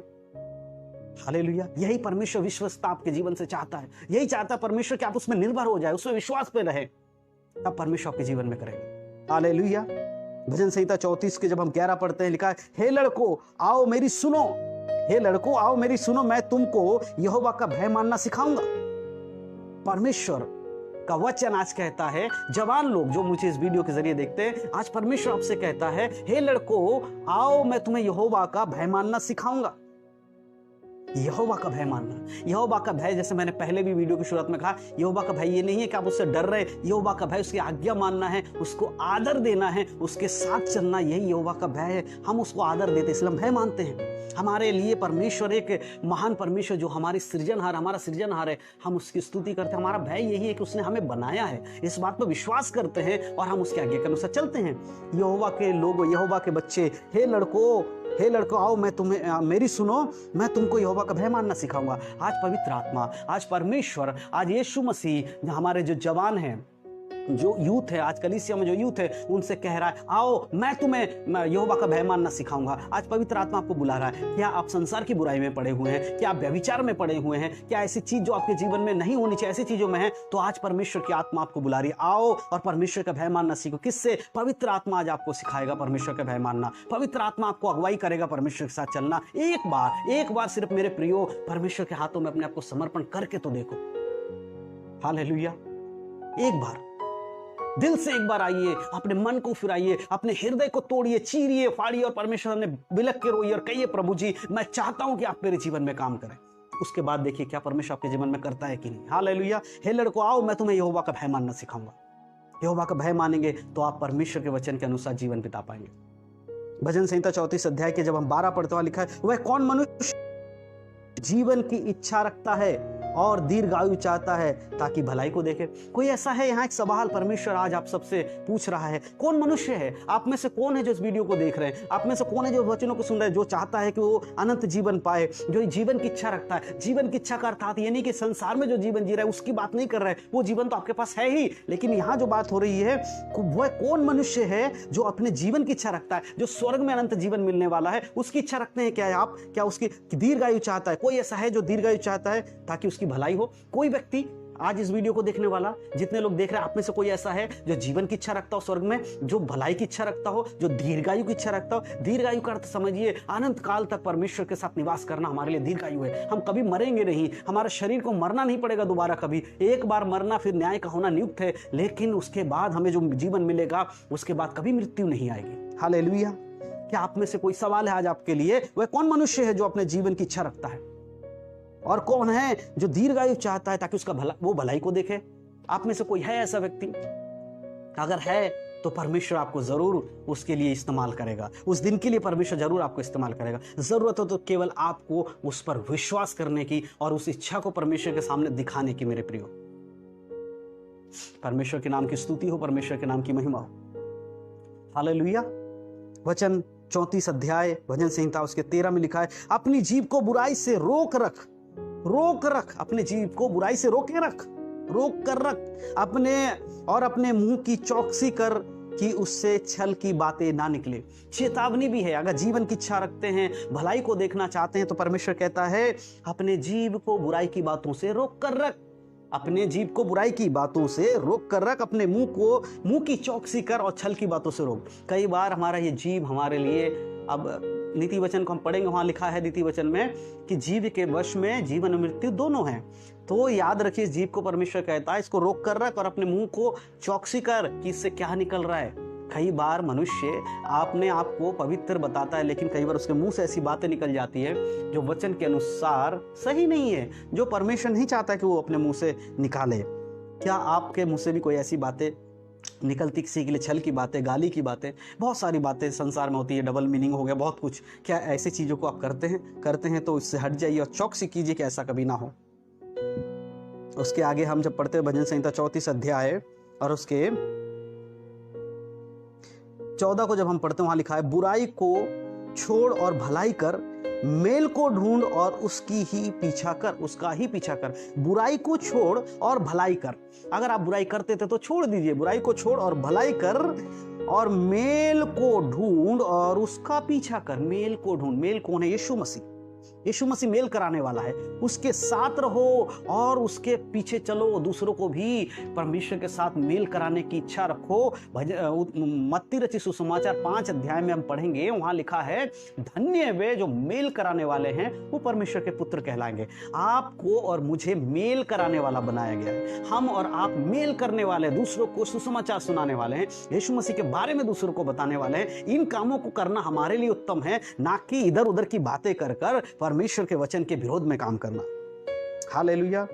हालेलुया। यही परमेश्वर विश्वस्तता आपके जीवन से चाहता है। यही चाहता है परमेश्वर कि आप उसमें निर्भर हो जाए, उसमें विश्वास पे रहे, तब परमेश्वर आपके जीवन में करेंगे। हालेलुया। भजन संहिता 34 के जब हम 11 पढ़ते हैं, लिखा है, हे लड़कों आओ मेरी सुनो, हे लड़कों आओ मेरी सुनो, मैं तुमको यहोवा का भय मानना सिखाऊंगा। परमेश्वर का वचन आज कहता है, जवान लोग जो मुझे इस वीडियो के जरिए देखते हैं, आज परमेश्वर आपसे कहता है, हे लड़कों आओ मैं तुम्हें यहोवा का भय मानना सिखाऊंगा। यहोवा का भय मानना, यहोवा का भय, जैसे मैंने पहले भी वीडियो की शुरुआत में कहा, यहोवा का भय ये नहीं है कि आप उससे डर रहे। यहोवा का भय उसकी आज्ञा मानना है, उसको आदर देना है, उसके साथ चलना, यही यहोवा का भय है। हम उसको आदर देते, इसलिए भय मानते हैं। हमारे लिए परमेश्वर एक महान परमेश्वर जो हमारी सृजनहार, हमारा सृजनहार है, हम उसकी स्तुति करते हैं। हमारा भय यही है कि उसने हमें बनाया है, इस बात पर विश्वास करते हैं और हम उसके आज्ञा के अनुसार चलते हैं। यहोवा के लोगों, यहोवा के बच्चे, हे लड़कों आओ मैं तुम्हें मेरी सुनो, मैं तुमको यहोवा का भय मानना सिखाऊंगा। आज पवित्र आत्मा, आज परमेश्वर, आज यीशु मसीह हमारे जो जवान हैं, जो यूथ है, आज कलीसिया में जो यूथ है, उनसे कह रहा है, आओ मैं तुम्हें यहोवा का भय मानना सिखाऊंगा। आज पवित्र आत्मा आपको बुला रहा है। क्या आप संसार की बुराई में पड़े हुए हैं? क्या आप व्यभिचार में पड़े हुए हैं? क्या ऐसी चीज जो आपके जीवन में नहीं होनी चाहिए, ऐसी चीजों में है? तो आज परमेश्वर की आत्मा आपको बुला रही है, आओ और परमेश्वर का भय मानना सीखो। किससे? पवित्र आत्मा आज आपको सिखाएगा परमेश्वर का भय मानना। पवित्र आत्मा आपको अगुवाई करेगा परमेश्वर के साथ चलना। एक बार सिर्फ मेरे प्रियो, परमेश्वर के हाथों में अपने आप को समर्पण करके तो देखो। हालेलुया। एक बार दिल से एक बार आइए, अपने मन को फिराइए, अपने हृदय को तोड़िए, चीरिए, फाड़िए और परमेश्वर ने बिलक के रोइए और कहिए, प्रभु जी मैं चाहता हूं कि आप मेरे जीवन में काम करें। उसके बाद देखिए क्या परमेश्वर आपके जीवन में करता है कि नहीं। हालेलुया। हे लड़कों आओ मैं तुम्हें यहोवा का भय मानना सिखाऊंगा। यहोवा का भय मानेंगे तो आप परमेश्वर के वचन के अनुसार जीवन बिता पाएंगे। भजन संहिता 34 अध्याय के जब हम 12 पढ़ते हुए लिखा है, वह कौन मनुष्य जीवन की इच्छा रखता है और दीर्घायु चाहता है ताकि भलाई को देखे। कोई ऐसा है यहाँ? एक सवाल परमेश्वर आज आप सबसे पूछ रहा है। कौन मनुष्य है आप में से, कौन है जो इस वीडियो को देख रहे हैं, आप में से कौन है जो वचनों को सुन रहे हैं, जो चाहता है कि वो अनंत जीवन पाए, जो जीवन की इच्छा रखता है? जीवन की इच्छा का अर्थात ये नहीं कि संसार में जो जीवन जी रहा है उसकी बात नहीं कर रहा है, वो जीवन तो आपके पास है ही, लेकिन यहाँ जो बात हो रही है वह कौन मनुष्य है जो अपने जीवन की इच्छा रखता है, जो स्वर्ग में अनंत जीवन मिलने वाला है, उसकी इच्छा रखते हैं क्या आप? क्या उसकी दीर्घायु चाहता है? कोई ऐसा है जो दीर्घायु चाहता है ताकि उसकी भलाई हो? कोई व्यक्ति आज इस वीडियो को देखने वाला, जितने लोग देख रहे हैं, आप में से कोई ऐसा है जो जीवन की इच्छा रखता हो स्वर्ग में, जो भलाई की इच्छा रखता हो, जो दीर्घायु की इच्छा रखता हो? दीर्घायु का अर्थ समझिए, अनंत काल तक परमेश्वर के साथ निवास करना हमारे लिए दीर्घायु है। हम कभी मरेंगे नहीं, हमारे शरीर को मरना नहीं पड़ेगा दोबारा कभी। एक बार मरना, फिर न्याय का होना नियुक्त है, लेकिन उसके बाद हमें जो जीवन मिलेगा उसके बाद कभी मृत्यु नहीं आएगी। हालेलुया। क्या आप में से कोई सवाल है आज आपके लिए? वह कौन मनुष्य है जो अपने जीवन की इच्छा रखता है, और कौन है जो दीर्घायु चाहता है ताकि उसका वो भलाई को देखे? आप में से कोई है ऐसा व्यक्ति? अगर है तो परमेश्वर आपको जरूर उसके लिए इस्तेमाल करेगा, उस दिन के लिए परमेश्वर जरूर आपको इस्तेमाल करेगा। जरूरत हो तो केवल आपको उस पर विश्वास करने की और उस इच्छा को परमेश्वर के सामने दिखाने की। मेरे प्रियो, परमेश्वर के नाम की स्तुति हो, परमेश्वर के नाम की महिमा हो। हालेलुया। वचन 34 अध्याय भजन संहिता उसके 13 में लिखा है, अपनी जीभ को बुराई से रोक रख, रोक रख, अपने जीभ को बुराई से रोक कर रख, अपने मुंह की चौकसी कर कि उससे छल की बातें ना निकले। चेतावनी भी है, अगर जीवन की इच्छा रखते हैं, भलाई को देखना चाहते हैं, तो परमेश्वर कहता है अपने जीभ को बुराई की बातों से रोक कर रख, अपने जीभ को बुराई की बातों से रोक कर रख, अपने मुंह की चौकसी कर और छल की बातों से रोक। कई बार हमारा ये जीभ हमारे लिए, अब नीति वचन को हम पढ़ेंगे, वहां लिखा है नीति वचन में कि जीव के वश में जीवन और मृत्यु दोनों हैं। तो याद रखिए, जीव को परमेश्वर कहता है इसको रोक कर रख और अपने मुंह को चौकसी कर कि इससे क्या निकल रहा है। कई बार मनुष्य अपने आप को पवित्र बताता है, लेकिन कई बार उसके मुंह से ऐसी बातें निकल जाती है जो वचन के अनुसार सही नहीं है, जो परमेश्वर नहीं चाहता कि वो अपने मुंह से निकाले। क्या आपके मुंह से भी कोई ऐसी बातें निकलती, किसी के लिए छल की बातें, गाली की बातें, बहुत सारी बातें संसार में होती है, डबल मीनिंग हो गया बहुत कुछ? क्या ऐसी चीज़ों को आप करते हैं तो इससे हट जाइए और चौकसी कीजिए कि ऐसा कभी ना हो। उसके आगे हम जब पढ़ते हैं भजन संहिता 34 अध्याय और उसके 14 को जब हम पढ़ते हैं, वहां लिखा है, बुराई को छोड़ और भलाई कर, मेल को ढूंढ और उसका ही पीछा कर। बुराई को छोड़ और भलाई कर। अगर आप बुराई करते थे तो छोड़ दीजिए, बुराई को छोड़ और भलाई कर, और मेल को ढूंढ और उसका पीछा कर। मेल को ढूंढ, मेल कौन है? यीशु मसीह। यीशु मसीह मेल कराने वाला है, उसके साथ रहो और उसके पीछे चलो, दूसरों को भी परमेश्वर के साथ मेल कराने की इच्छा रखो। मत्ती रचित सुसमाचार 5 अध्याय में हम पढ़ेंगे, वहां लिखा है, धन्य वे जो मेल कराने वाले हैं, वो परमेश्वर के पुत्र कहलाएंगे। आपको और मुझे मेल कराने वाला बनाया गया है। हम और आप मेल करने वाले, दूसरों को सुसमाचार सुनाने वाले हैं, यीशु मसीह के बारे में दूसरों को बताने वाले हैं। इन कामों को करना हमारे लिए उत्तम है, ना कि इधर उधर की बातें कर परमेश्वर के वचन के विरोध में काम करना। हालेलुया।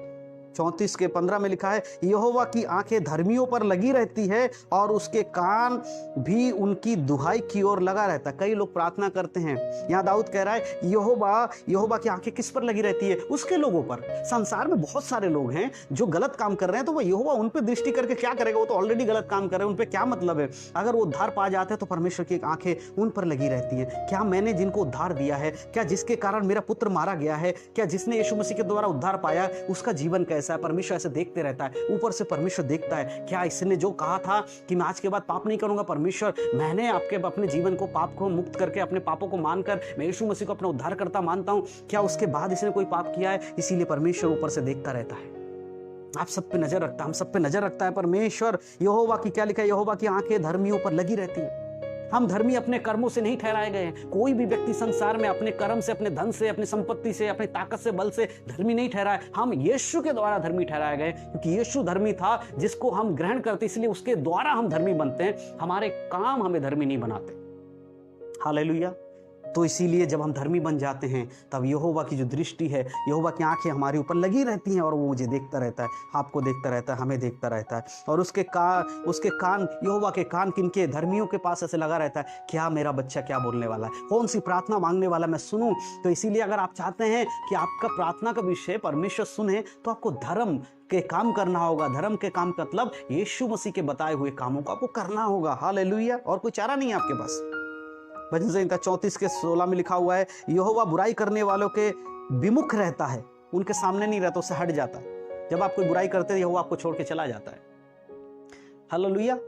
34 के 15 में लिखा है, यहोवा की आंखें धर्मियों पर लगी रहती है और उसके कान भी उनकी दुहाई की ओर लगा रहता है। कई लोग प्रार्थना करते हैं, यहाँ दाऊद कह रहा है यहोवा की आंखें किस पर लगी रहती है? उसके लोगों पर। संसार में बहुत सारे लोग हैं जो गलत काम कर रहे हैं, तो वो यहोवा उन पर दृष्टि करके क्या करेगा? वो तो ऑलरेडी गलत काम कर रहे हैं, उन पर क्या मतलब है? अगर वो उद्धार पा जाते हैं तो परमेश्वर की आंखें उन पर लगी रहती है। क्या मैंने जिनको उद्धार दिया है, क्या जिसके कारण मेरा पुत्र मारा गया है, क्या जिसने यीशु मसीह के द्वारा उद्धार पाया, उसका जीवन कैसा है? परमेश्वर ऐसे देखते रहता है, ऊपर से परमेश्वर देखता है। क्या इसने जो कहा था कि मैं आज के बाद पाप नहीं करूंगा, परमेश्वर मैंने अपने जीवन को, पाप को मुक्त करके, अपने पापों को मानकर मैं यीशु मसीह को अपना उद्धारकर्ता मानता हूं, क्या उसके बाद इसने कोई पाप किया है? इसीलिए परमेश्वर ऊपर से देखता रहता है, आप सब पे नजर रखता है, हम सब पे नजर रखता है परमेश्वर। यहोवा की क्या लिखा है? यहोवा की आंखें धर्मियों पर लगी रहती है। हम धर्मी अपने कर्मों से नहीं ठहराए गए हैं। कोई भी व्यक्ति संसार में अपने कर्म से, अपने धन से, अपनी संपत्ति से, अपनी ताकत से, बल से धर्मी नहीं ठहराए। हम यीशु के द्वारा धर्मी ठहराए गए, क्योंकि यीशु धर्मी था जिसको हम ग्रहण करते, इसलिए उसके द्वारा हम धर्मी बनते हैं। हमारे काम हमें धर्मी नहीं बनाते। हालेलुया। तो इसीलिए जब हम धर्मी बन जाते हैं तब यहोवा की जो दृष्टि है, यहोवा की आंखें हमारे ऊपर लगी रहती हैं और वो मुझे देखता रहता है, आपको देखता रहता है, हमें देखता रहता है। और उसके कान, यहोवा के कान किनके? धर्मियों के पास ऐसे लगा रहता है, क्या मेरा बच्चा क्या बोलने वाला है, कौन सी प्रार्थना मांगने वाला मैं सुनूं। तो इसीलिए अगर आप चाहते हैं कि आपका प्रार्थना का विषय परमेश्वर सुने तो आपको धर्म के काम करना होगा। धर्म के काम का मतलब यीशु मसीह के बताए हुए कामों को आपको करना होगा। हालेलुया। और कोई चारा नहीं है आपके पास। भजन संहिता 34:16 में लिखा हुआ है, यहोवा बुराई करने वालों के विमुख रहता है, उनके सामने नहीं रहता, उससे हट जाता है। जब आप कोई बुराई करते हैं यहोवा आपको छोड़ के चला जाता है। हालेलुया।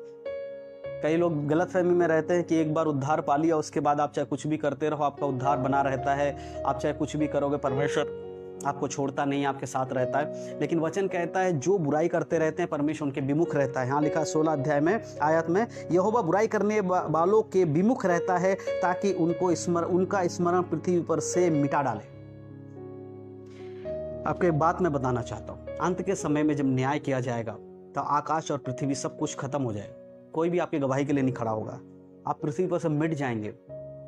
कई लोग गलतफहमी में रहते हैं कि एक बार उद्धार पा लिया उसके बाद आप चाहे कुछ भी करते रहो, आपका उद्धार बना रहता है, आप चाहे कुछ भी करोगे परमेश्वर आपको छोड़ता नहीं, आपके साथ रहता है। लेकिन वचन कहता है जो बुराई करते रहते हैं परमेश्वर उनके विमुख रहता है। यहाँ लिखा 16 अध्याय में आयत में, यहोवा बुराई करने वालों के विमुख रहता है ताकि उनका स्मरण पृथ्वी पर से मिटा डाले। आपको एक बात मैं बताना चाहता हूँ, अंत के समय में जब न्याय किया जाएगा तो आकाश और पृथ्वी सब कुछ खत्म हो जाएगा, कोई भी आपकी गवाही के लिए नहीं खड़ा होगा, आप पृथ्वी पर से मिट जाएंगे,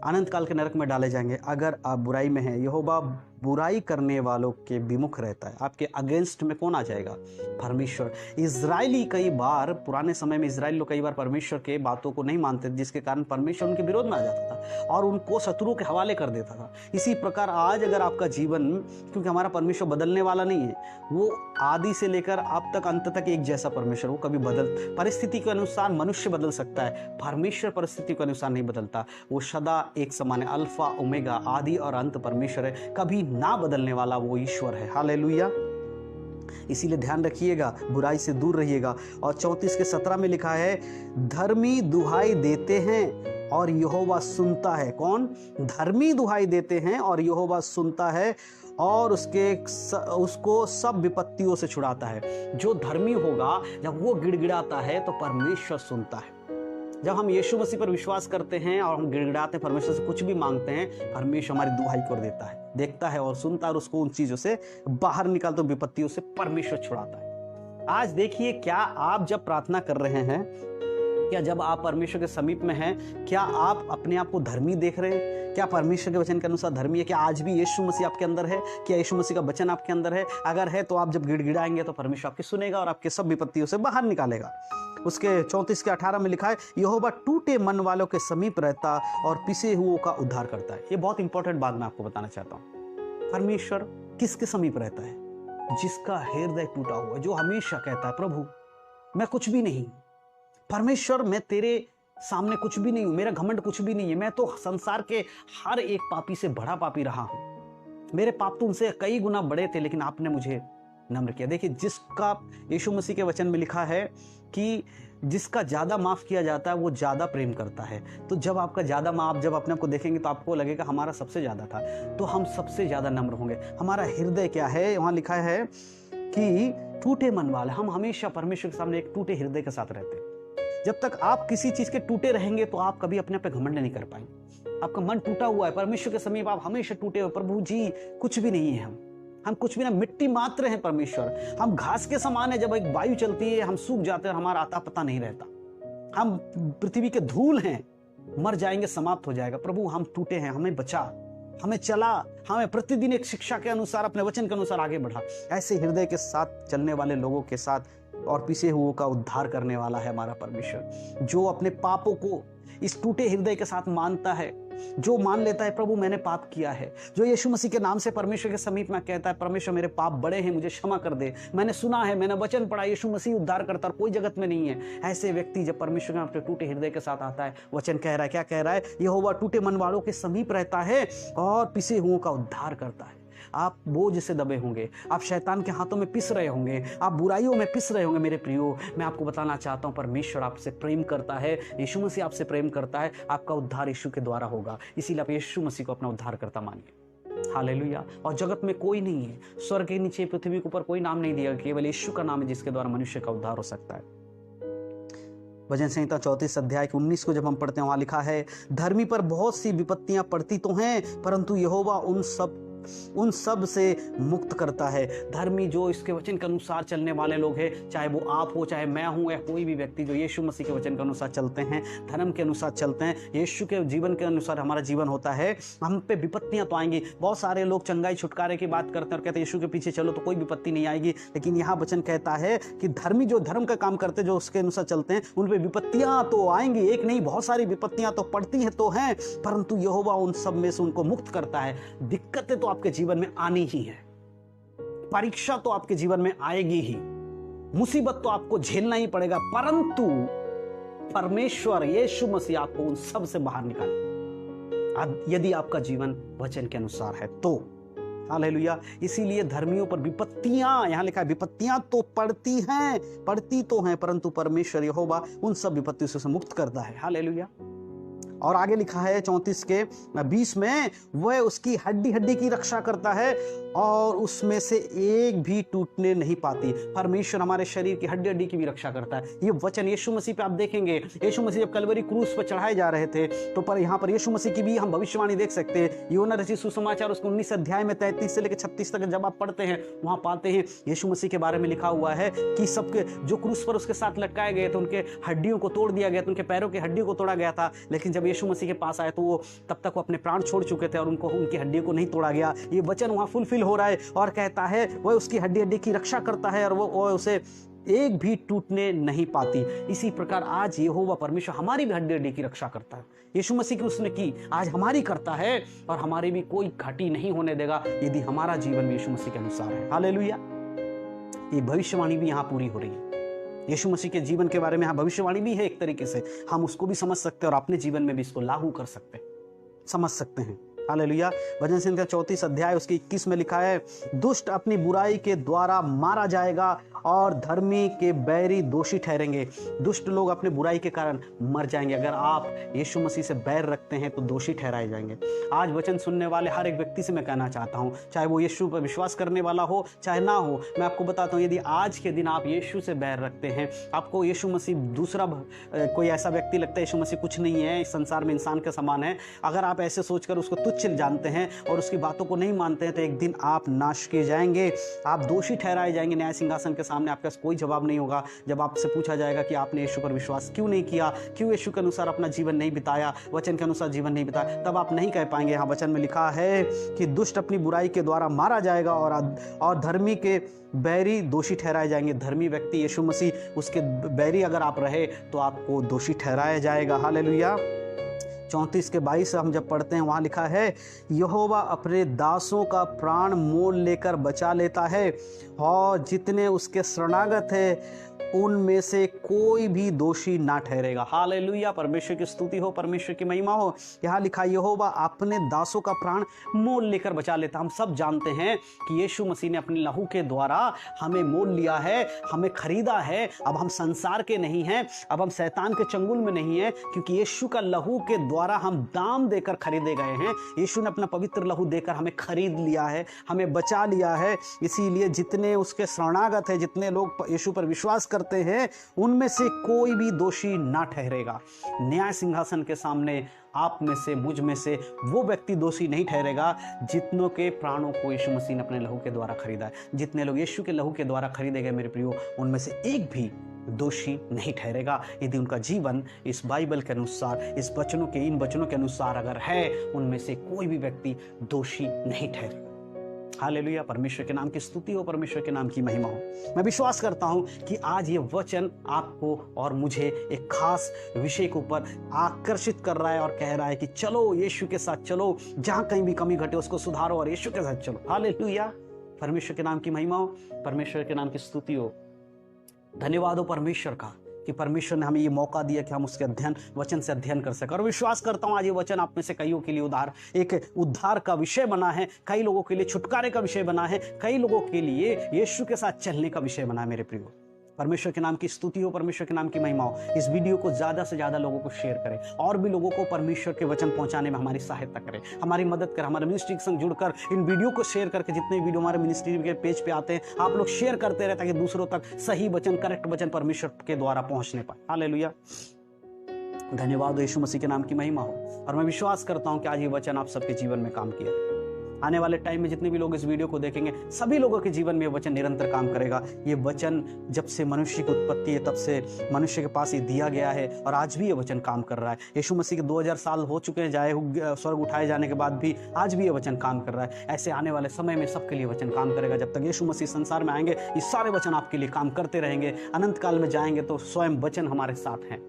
अनंत काल के नरक में डाले जाएंगे अगर आप बुराई में हैं। यहोवा बुराई करने वालों के विमुख रहता है। आपके अगेंस्ट में कौन आ जाएगा? परमेश्वर। इजरायली कई बार, पुराने समय में इजरायली लोग कई बार परमेश्वर के बातों को नहीं मानते, जिसके कारण परमेश्वर उनके विरोध में आ जाता था और उनको शत्रुओं के हवाले कर देता था। इसी प्रकार आज अगर आपका जीवन, क्योंकि हमारा परमेश्वर बदलने वाला नहीं है, वो आदि से लेकर अब तक अंत तक एक जैसा परमेश्वर, वो कभी परिस्थिति के अनुसार मनुष्य बदल सकता है, परमेश्वर परिस्थिति के अनुसार नहीं बदलता। वो सदा एक समान है, अल्फा ओमेगा, आदि और अंत परमेश्वर है, कभी ना बदलने वाला वो ईश्वर है। हालेलुया। इसीलिए ध्यान रखिएगा, बुराई से दूर रहिएगा। और 34:17 में लिखा है, धर्मी दुहाई देते हैं और यहोवा सुनता है। कौन? धर्मी दुहाई देते हैं और यहोवा सुनता है और उसको सब विपत्तियों से छुड़ाता है। जो धर्मी होगा जब वो गिड़गिड़ाता है तो परमेश्वर सुनता है। जब हम यीशु मसीह पर विश्वास करते हैं और हम गिड़गिड़ाते हैं, परमेश्वर से कुछ भी मांगते हैं, परमेश्वर हमारी दुहाई कर देता है, देखता है और सुनता है और उसको उन चीजों से बाहर निकालते, विपत्तियों से परमेश्वर छुड़ाता है। आज देखिए, क्या आप जब प्रार्थना कर रहे हैं, क्या जब आप परमेश्वर के समीप में हैं, क्या आप अपने आप को धर्मी देख रहे हैं? क्या परमेश्वर के वचन के अनुसार धर्मी है? क्या आज भी यीशु मसीह आपके अंदर है? क्या यीशु मसीह का वचन आपके अंदर है? अगर है तो आप जब गिड़गिड़ाएंगे तो परमेश्वर आपकी सुनेगा और आपके सब विपत्तियों से बाहर निकालेगा। उसके 34:18 में लिखा है, यहोवा टूटे मन वालों के समीप रहता और पिसे हुओं का उद्धार करता है। ये बहुत इंपॉर्टेंट बात मैं आपको बताना चाहता हूँ। परमेश्वर किसके समीप रहता है? जिसका हृदय टूटा हुआ, जो हमेशा कहता है, प्रभु मैं कुछ भी नहीं, परमेश्वर मैं तेरे सामने कुछ भी नहीं हूं, मेरा घमंड कुछ भी नहीं है, मैं तो संसार के हर एक पापी से बड़ा पापी रहा हूं, मेरे पाप तो उनसे कई गुना बड़े थे लेकिन आपने मुझे नम्र किया। देखिए, जिसका यीशु मसीह के वचन में लिखा है कि जिसका ज्यादा माफ किया जाता है वो ज्यादा प्रेम करता है। तो जब आपका ज्यादा माफ, जब अपने आप को देखेंगे तो आपको लगेगा हमारा सबसे ज्यादा था, तो हम सबसे ज्यादा नम्र होंगे। हमारा हृदय क्या है? वहां लिखा है कि टूटे मन वाले, हम हमेशा परमेश्वर के सामने एक टूटे हृदय के साथ रहते हैं। जब तक आप किसी चीज के टूटे रहेंगे तो आप कभी अपने पे घमंड नहीं कर पाएंगे। आपका मन टूटा हुआ है, परमेश्वर के समीप आप हमेशा टूटे हुए, प्रभु जी कुछ भी नहीं है, हम कुछ भी ना, मिट्टी मात्र हैं परमेश्वर, हम घास के समान है, जब एक वायु चलती है हम सूख जाते हैं, हमारा आता पता नहीं रहता, हम पृथ्वी के धूल हैं, मर जाएंगे, समाप्त हो जाएगा। प्रभु हम टूटे हैं, हमें बचा, हमें चला, हमें प्रतिदिन एक शिक्षा के अनुसार, अपने वचन के अनुसार आगे बढ़ा। ऐसे हृदय के साथ चलने वाले लोगों के साथ और पिसे हुओं का उद्धार करने वाला है हमारा परमेश्वर, जो अपने पापों को इस टूटे हृदय के साथ मानता है, जो मान लेता है प्रभु मैंने पाप किया है, जो यीशु मसीह के नाम से परमेश्वर के समीप में कहता है, परमेश्वर मेरे पाप बड़े हैं, मुझे क्षमा कर दे, मैंने सुना है, मैंने वचन पढ़ा, यीशु मसीह उद्धार करता और कोई जगत में नहीं है। ऐसे व्यक्ति जब परमेश्वर के अपने टूटे हृदय के साथ आता है, वचन कह रहा है, क्या कह रहा है? यहोवा टूटे मन वालों के समीप रहता है और पिसे हुओं का उद्धार करता है। आप बोझ से दबे होंगे, आप शैतान के हाथों में पिस रहे होंगे, आप बुराइयों में पिस रहे होंगे, मेरे प्रियो मैं आपको बताना चाहता हूं, परमेश्वर आपसे प्रेम करता है, यीशु मसीह आपसे प्रेम करता है, आपका उद्धार यीशु के द्वारा होगा। इसीलिए आप यीशु मसीह को अपना उद्धार करता मानिए। हालेलुया। और जगत में कोई नहीं है, स्वर्ग के नीचे, पृथ्वी के ऊपर कोई नाम नहीं दिया, केवल यीशु का नाम है जिसके द्वारा मनुष्य का उद्धार हो सकता है। भजन संहिता 34 अध्याय 19 को जब हम पढ़ते हैं, वहां लिखा है, धर्मी पर बहुत सी विपत्तियां पड़ती तो हैं परंतु यहोवा उन सब उन सब से मुक्त करता है। धर्मी जो इसके वचन के अनुसार चलने वाले लोग हैं, चाहे वो आप हो, चाहे मैं हूं, या कोई भी व्यक्ति जो यीशु मसीह के वचन के अनुसार चलते हैं, धर्म के अनुसार चलते हैं, यीशु के जीवन के अनुसार हमारा जीवन होता है, हम पे विपत्तियां तो आएंगी। बहुत सारे लोग चंगाई छुटकारे की बात करते हैं और कहते हैं यीशु के पीछे चलो तो कोई विपत्ति नहीं आएगी, लेकिन यहाँ वचन कहता है कि धर्मी जो धर्म का काम करते, जो उसके अनुसार चलते हैं, उन पे विपत्तियां तो आएंगी, एक नहीं बहुत सारी विपत्तियां तो पड़ती हैं तो हैं, परंतु यहोवा उन सब में से उनको मुक्त करता है। दिक्कतें तो आपके जीवन में आनी ही है, परीक्षा तो आपके जीवन में आएगी ही, मुसीबत तो आपको झेलना ही पड़ेगा, परंतु परमेश्वर यीशु मसीह आपको उन सब से बाहर निकाले, यदि आपका जीवन वचन के अनुसार है तो। हालेलुया। इसीलिए धर्मियों पर विपत्तियां, यहां लिखा है विपत्तियां तो पड़ती तो हैं, परंतु परमेश्वर यहोवा उन सब विपत्तियों से मुक्त करता है। हालेलुया। और आगे लिखा है 34 के 20 में, वह उसकी हड्डी हड्डी की रक्षा करता है और उसमें से एक भी टूटने नहीं पाती। परमेश्वर हमारे शरीर की हड्डी हड्डी की भी रक्षा करता है। ये वचन यीशु मसीह पे आप देखेंगे, यीशु मसीह जब कलवरी क्रूस पर चढ़ाए जा रहे थे तो पर यहाँ पर यीशु मसीह की भी हम भविष्यवाणी देख सकते हैं। यूहन्ना रचित सुसमाचार उसके 19 अध्याय में 33 से लेकर 36 तक जब आप पढ़ते हैं, वहां पाते हैं यीशु मसीह के बारे में लिखा हुआ है कि सबके जो क्रूस पर उसके साथ लटकाए गए थे, उनके हड्डियों को तोड़ दिया गया था, उनके पैरों की हड्डियों को तोड़ा गया था, लेकिन जब यीशु मसीह के पास आए तो वो तब तक वो अपने प्राण छोड़ चुके थे और उनको उनकी हड्डियों को नहीं तोड़ा गया। ये वचन वहां फुलफिल हो रहा है और कहता है वह उसकी हड्डी हड्डी की रक्षा करता है और वो उसे एक भी टूटने नहीं पाती। इसी प्रकार आज यहोवा परमेश्वर हमारी भी हड्डी हड्डी की रक्षा करता है। यीशु मसीह की उसने की, आज हमारी करता है और हमारी भी कोई घाटी नहीं होने देगा यदि हमारा जीवन यीशु मसीह के अनुसार है। हालेलुया। ये भविष्यवाणी भी यहाँ पूरी हो रही है। यीशु मसीह के जीवन के बारे में यहाँ भविष्यवाणी भी है, एक तरीके से हम उसको भी समझ सकते हैं और अपने जीवन में भी इसको लागू कर सकते हैं, समझ सकते हैं। हालेलुया। भजन संहिता 34 अध्याय उसके 21 में लिखा है, दुष्ट अपनी बुराई के द्वारा मारा जाएगा और धर्मी के बैरी दोषी ठहरेंगे। दुष्ट लोग अपने बुराई के कारण मर जाएंगे। अगर आप यीशु मसीह से बैर रखते हैं तो दोषी ठहराए जाएंगे। आज वचन सुनने वाले हर एक व्यक्ति से मैं कहना चाहता हूं, चाहे वो यीशु पर विश्वास करने वाला हो चाहे ना हो, मैं आपको बताता हूं, यदि आज के दिन आप यीशु से बैर रखते हैं, आपको यीशु मसीह दूसरा कोई ऐसा व्यक्ति लगता है यीशु मसीह कुछ नहीं है, इस संसार में इंसान के समान है, अगर आप ऐसे सोचकर उसको तुच्छ जानते हैं और उसकी बातों को नहीं मानते हैं तो एक दिन आप नाश किए जाएंगे, आप दोषी ठहराए जाएंगे। न्याय सिंहासन के सामने आपके पास कोई जवाब नहीं होगा। जब आपसे पूछा जाएगा कि आपने यीशु पर विश्वास क्यों नहीं किया, क्यों यीशु के अनुसार अपना जीवन नहीं बिताया, वचन के अनुसार जीवन नहीं बिताया, तब आप नहीं कह पाएंगे। यहाँ वचन में लिखा है कि दुष्ट अपनी बुराई के द्वारा मारा जाएगा और धर्मी के बैरी दोषी ठहराए जाएंगे। धर्मी व्यक्ति यीशु मसीह उसके बैरी अगर आप रहे तो आपको दोषी ठहराया जाएगा। हालेलुया। 34 के 22 हम जब पढ़ते हैं, वहाँ लिखा है, यहोवा अपने दासों का प्राण मोल लेकर बचा लेता है और जितने उसके शरणागत है उनमें से कोई भी दोषी ना ठहरेगा। हालेलुया। परमेश्वर की स्तुति हो, परमेश्वर की महिमा हो। यहाँ लिखा, यहोवा अपने दासों का प्राण मोल लेकर बचा लेता। हम सब जानते हैं कि यीशु मसीह ने अपने लहू के द्वारा हमें मोल लिया है, हमें खरीदा है। अब हम संसार के नहीं हैं, अब हम शैतान के चंगुल में नहीं हैं, क्योंकि यीशु का लहू के द्वारा हम दाम देकर खरीदे गए हैं। यीशु ने अपना पवित्र लहू देकर हमें खरीद लिया है, हमें बचा लिया है। इसीलिए जितने उसके शरणागत है, जितने लोग यीशु पर विश्वास करते हैं, उनमें से कोई भी दोषी ना ठहरेगा। न्याय सिंहासन के सामने आप में से, मुझ में से वो व्यक्ति दोषी नहीं ठहरेगा जितनों के प्राणों को यीशु मसीह ने अपने लहू के द्वारा खरीदा है। जितने लोग यीशु के लहू के द्वारा खरीदे गए मेरे प्रियो, उनमें से एक भी दोषी नहीं ठहरेगा यदि उनका जीवन इस बाइबल के अनुसार, इस वचनों के, इन वचनों के अनुसार अगर है, उनमें से कोई भी व्यक्ति दोषी नहीं ठहरेगा। हालेलुया। परमेश्वर के नाम की स्तुति हो, परमेश्वर के नाम की महिमा हो। मैं विश्वास करता हूं कि आज ये वचन आपको और मुझे एक खास विषय के ऊपर आकर्षित कर रहा है और कह रहा है कि चलो यीशु के साथ चलो, जहां कहीं भी कमी घटे उसको सुधारो और यीशु के साथ चलो। हालेलुया। परमेश्वर के नाम की महिमा हो, परमेश्वर के नाम की स्तुति हो। धन्यवाद हो परमेश्वर का कि परमेश्वर ने हमें ये मौका दिया कि हम उसके वचन से अध्ययन कर सकें। और विश्वास करता हूँ आज ये वचन आप में से कईयों के लिए एक उद्धार का विषय बना है, कई लोगों के लिए छुटकारे का विषय बना है, कई लोगों के लिए यीशु के साथ चलने का विषय बना है। मेरे प्रियो, परमेश्वर के नाम की स्तुति हो, परमेश्वर के नाम की महिमा हो। इस वीडियो को ज़्यादा से ज़्यादा लोगों को शेयर करें और भी लोगों को परमेश्वर के वचन पहुंचाने में हमारी सहायता करें, हमारी मदद करें। हमारे मिनिस्ट्री के संग जुड़कर इन वीडियो को शेयर करके, जितने वीडियो हमारे मिनिस्ट्री के पेज पे आते हैं, आप लोग शेयर करते रहे ताकि दूसरों तक सही वचन, करेक्ट वचन परमेश्वर के द्वारा पहुंचने पाए। हालेलुया। धन्यवाद हो, यीशु मसीह के नाम की महिमा हो। और मैं विश्वास करता हूँ कि आज ये वचन आप सबके जीवन में काम किया। आने वाले टाइम में जितने भी लोग इस वीडियो को देखेंगे सभी लोगों के जीवन में ये वचन निरंतर काम करेगा। ये वचन जब से मनुष्य की उत्पत्ति है तब से मनुष्य के पास ये दिया गया है और आज भी ये वचन काम कर रहा है। यीशु मसीह के 2000 साल हो चुके हैं जाए स्वर्ग उठाए जाने के बाद भी आज भी ये वचन काम कर रहा है। ऐसे आने वाले समय में सबके लिए वचन काम करेगा। जब तक यीशु मसीह संसार में आएंगे ये सारे वचन आपके लिए काम करते रहेंगे। अनंत काल में जाएंगे तो स्वयं वचन हमारे साथ हैं।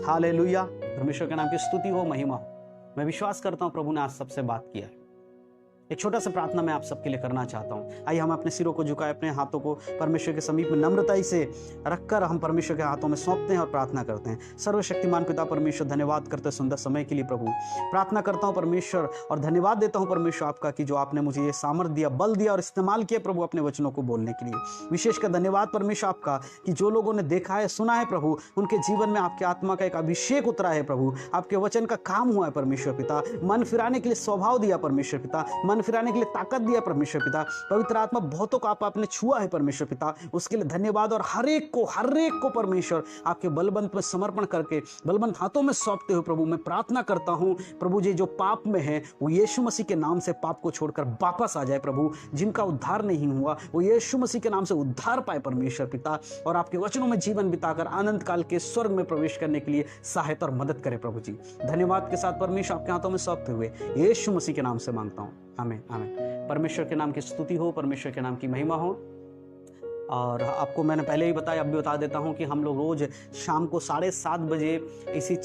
हालेलुया, परमेश्वर के नाम की स्तुति हो, महिमा हो। मैं विश्वास करता हूं प्रभु ने आज सबसे बात किया है। एक छोटा सा प्रार्थना मैं आप सबके लिए करना चाहता हूं। आइए हम अपने सिरों को झुकाए, अपने हाथों को परमेश्वर के समीप में नम्रताई से रखकर हम परमेश्वर के हाथों में सौंपते हैं और प्रार्थना करते हैं। सर्वशक्तिमान पिता परमेश्वर, धन्यवाद करते हैं सुंदर समय के लिए प्रभु। प्रार्थना करता हूं परमेश्वर और धन्यवाद देता हूं परमेश्वर आपका कि जो आपने मुझे ये सामर्थ्य दिया, बल दिया और इस्तेमाल किया प्रभु अपने वचनों को बोलने के लिए। विशेषकर धन्यवाद परमेश्वर आपका कि जो लोगों ने देखा है, सुना है प्रभु, उनके जीवन में आपके आत्मा का एक अभिषेक उतरा है प्रभु। आपके वचन का काम हुआ है परमेश्वर पिता। मन फिराने के लिए स्वभाव दिया परमेश्वर पिता, मन फिराने के लिए ताकत दिया परमेश्वर पिता। पवित्र आत्मा बहुतों को आपने छुआ है परमेश्वर पिता, उसके लिए धन्यवाद। और हर एक को परमेश्वर आपके बलबंत में समर्पण करके बलबंत हाथों में सौंपते हुए प्रभु मैं प्रार्थना करता हूं प्रभु जी, जो पाप में है वो यीशु मसीह के नाम से पाप को छोड़कर वापस आ जाए प्रभु। जिनका उद्धार नहीं हुआ वो यीशु मसीह के नाम से उद्धार पाए परमेश्वर पिता, और आपके वचनों में जीवन बिताकर अनंत काल के स्वर्ग में प्रवेश करने के लिए सहायता और मदद करे प्रभु जी। धन्यवाद के साथ परमेश्वर आपके हाथों में सौंपते हुए यीशु मसीह के नाम से मांगता हूं, आमीन आमीन। परमेश्वर के नाम की स्तुति हो, परमेश्वर के नाम की महिमा हो। और आपको मैंने पहले ही बताया, अब भी बता देता हूं कि हम लोग रोज शाम को 7:30 बजे इसी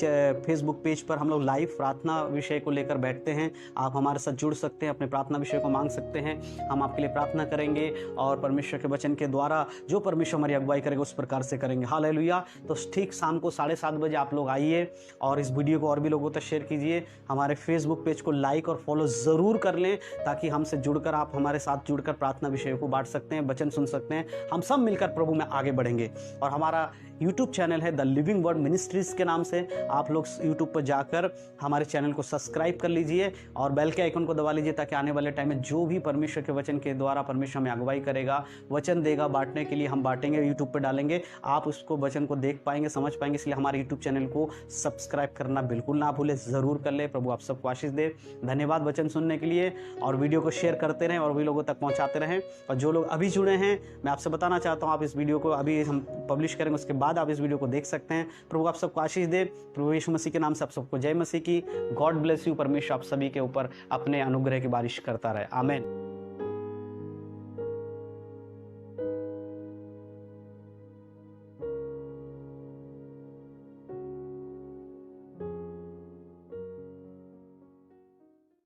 फेसबुक पेज पर हम लोग लाइव प्रार्थना विषय को लेकर बैठते हैं। आप हमारे साथ जुड़ सकते हैं, अपने प्रार्थना विषय को मांग सकते हैं। हम आपके लिए प्रार्थना करेंगे और परमेश्वर के वचन के द्वारा जो परमेश्वर हमारी अगुवाई करेगा उस प्रकार से करेंगे। हालेलुया। तो ठीक शाम को 7:30 बजे आप लोग आइए और इस वीडियो को और भी लोगों तक शेयर कीजिए। हमारे फेसबुक पेज को लाइक और फॉलो ज़रूर कर लें ताकि हमसे जुड़कर आप हमारे साथ जुड़कर प्रार्थना विषयों को बांट सकते हैं, वचन सुन सकते हैं। हम सब मिलकर प्रभु में आगे बढ़ेंगे। और हमारा YouTube चैनल है द लिविंग वर्ड मिनिस्ट्रीज के नाम से। आप लोग YouTube पर जाकर हमारे चैनल को सब्सक्राइब कर लीजिए और बेल के आइकन को दबा लीजिए ताकि आने वाले टाइम में जो भी परमेश्वर के वचन के द्वारा परमेश्वर हमें अगुवाई करेगा, वचन देगा बांटने के लिए, हम बांटेंगे, YouTube पर डालेंगे, आप उसको वचन को देख पाएंगे, समझ पाएंगे। इसलिए हमारे YouTube चैनल को सब्सक्राइब करना बिल्कुल ना भूले, ज़रूर कर ले। प्रभु आप सबको आशीष दे। धन्यवाद वचन सुनने के लिए, और वीडियो को शेयर करते रहें और भी लोगों तक पहुँचाते रहें। और जो लोग अभी जुड़े हैं, मैं आपसे बताना चाहता हूँ, आप इस वीडियो को अभी हम पब्लिश करेंगे, उसके बाद आप इस वीडियो को देख सकते हैं। प्रभु आप सबको आशीष दे। प्रभु यीशु मसीह के नाम से आप सबको जय मसीह की। God bless you. परमेश्वर आप सभी के ऊपर अपने अनुग्रह की बारिश करता रहे। आमीन।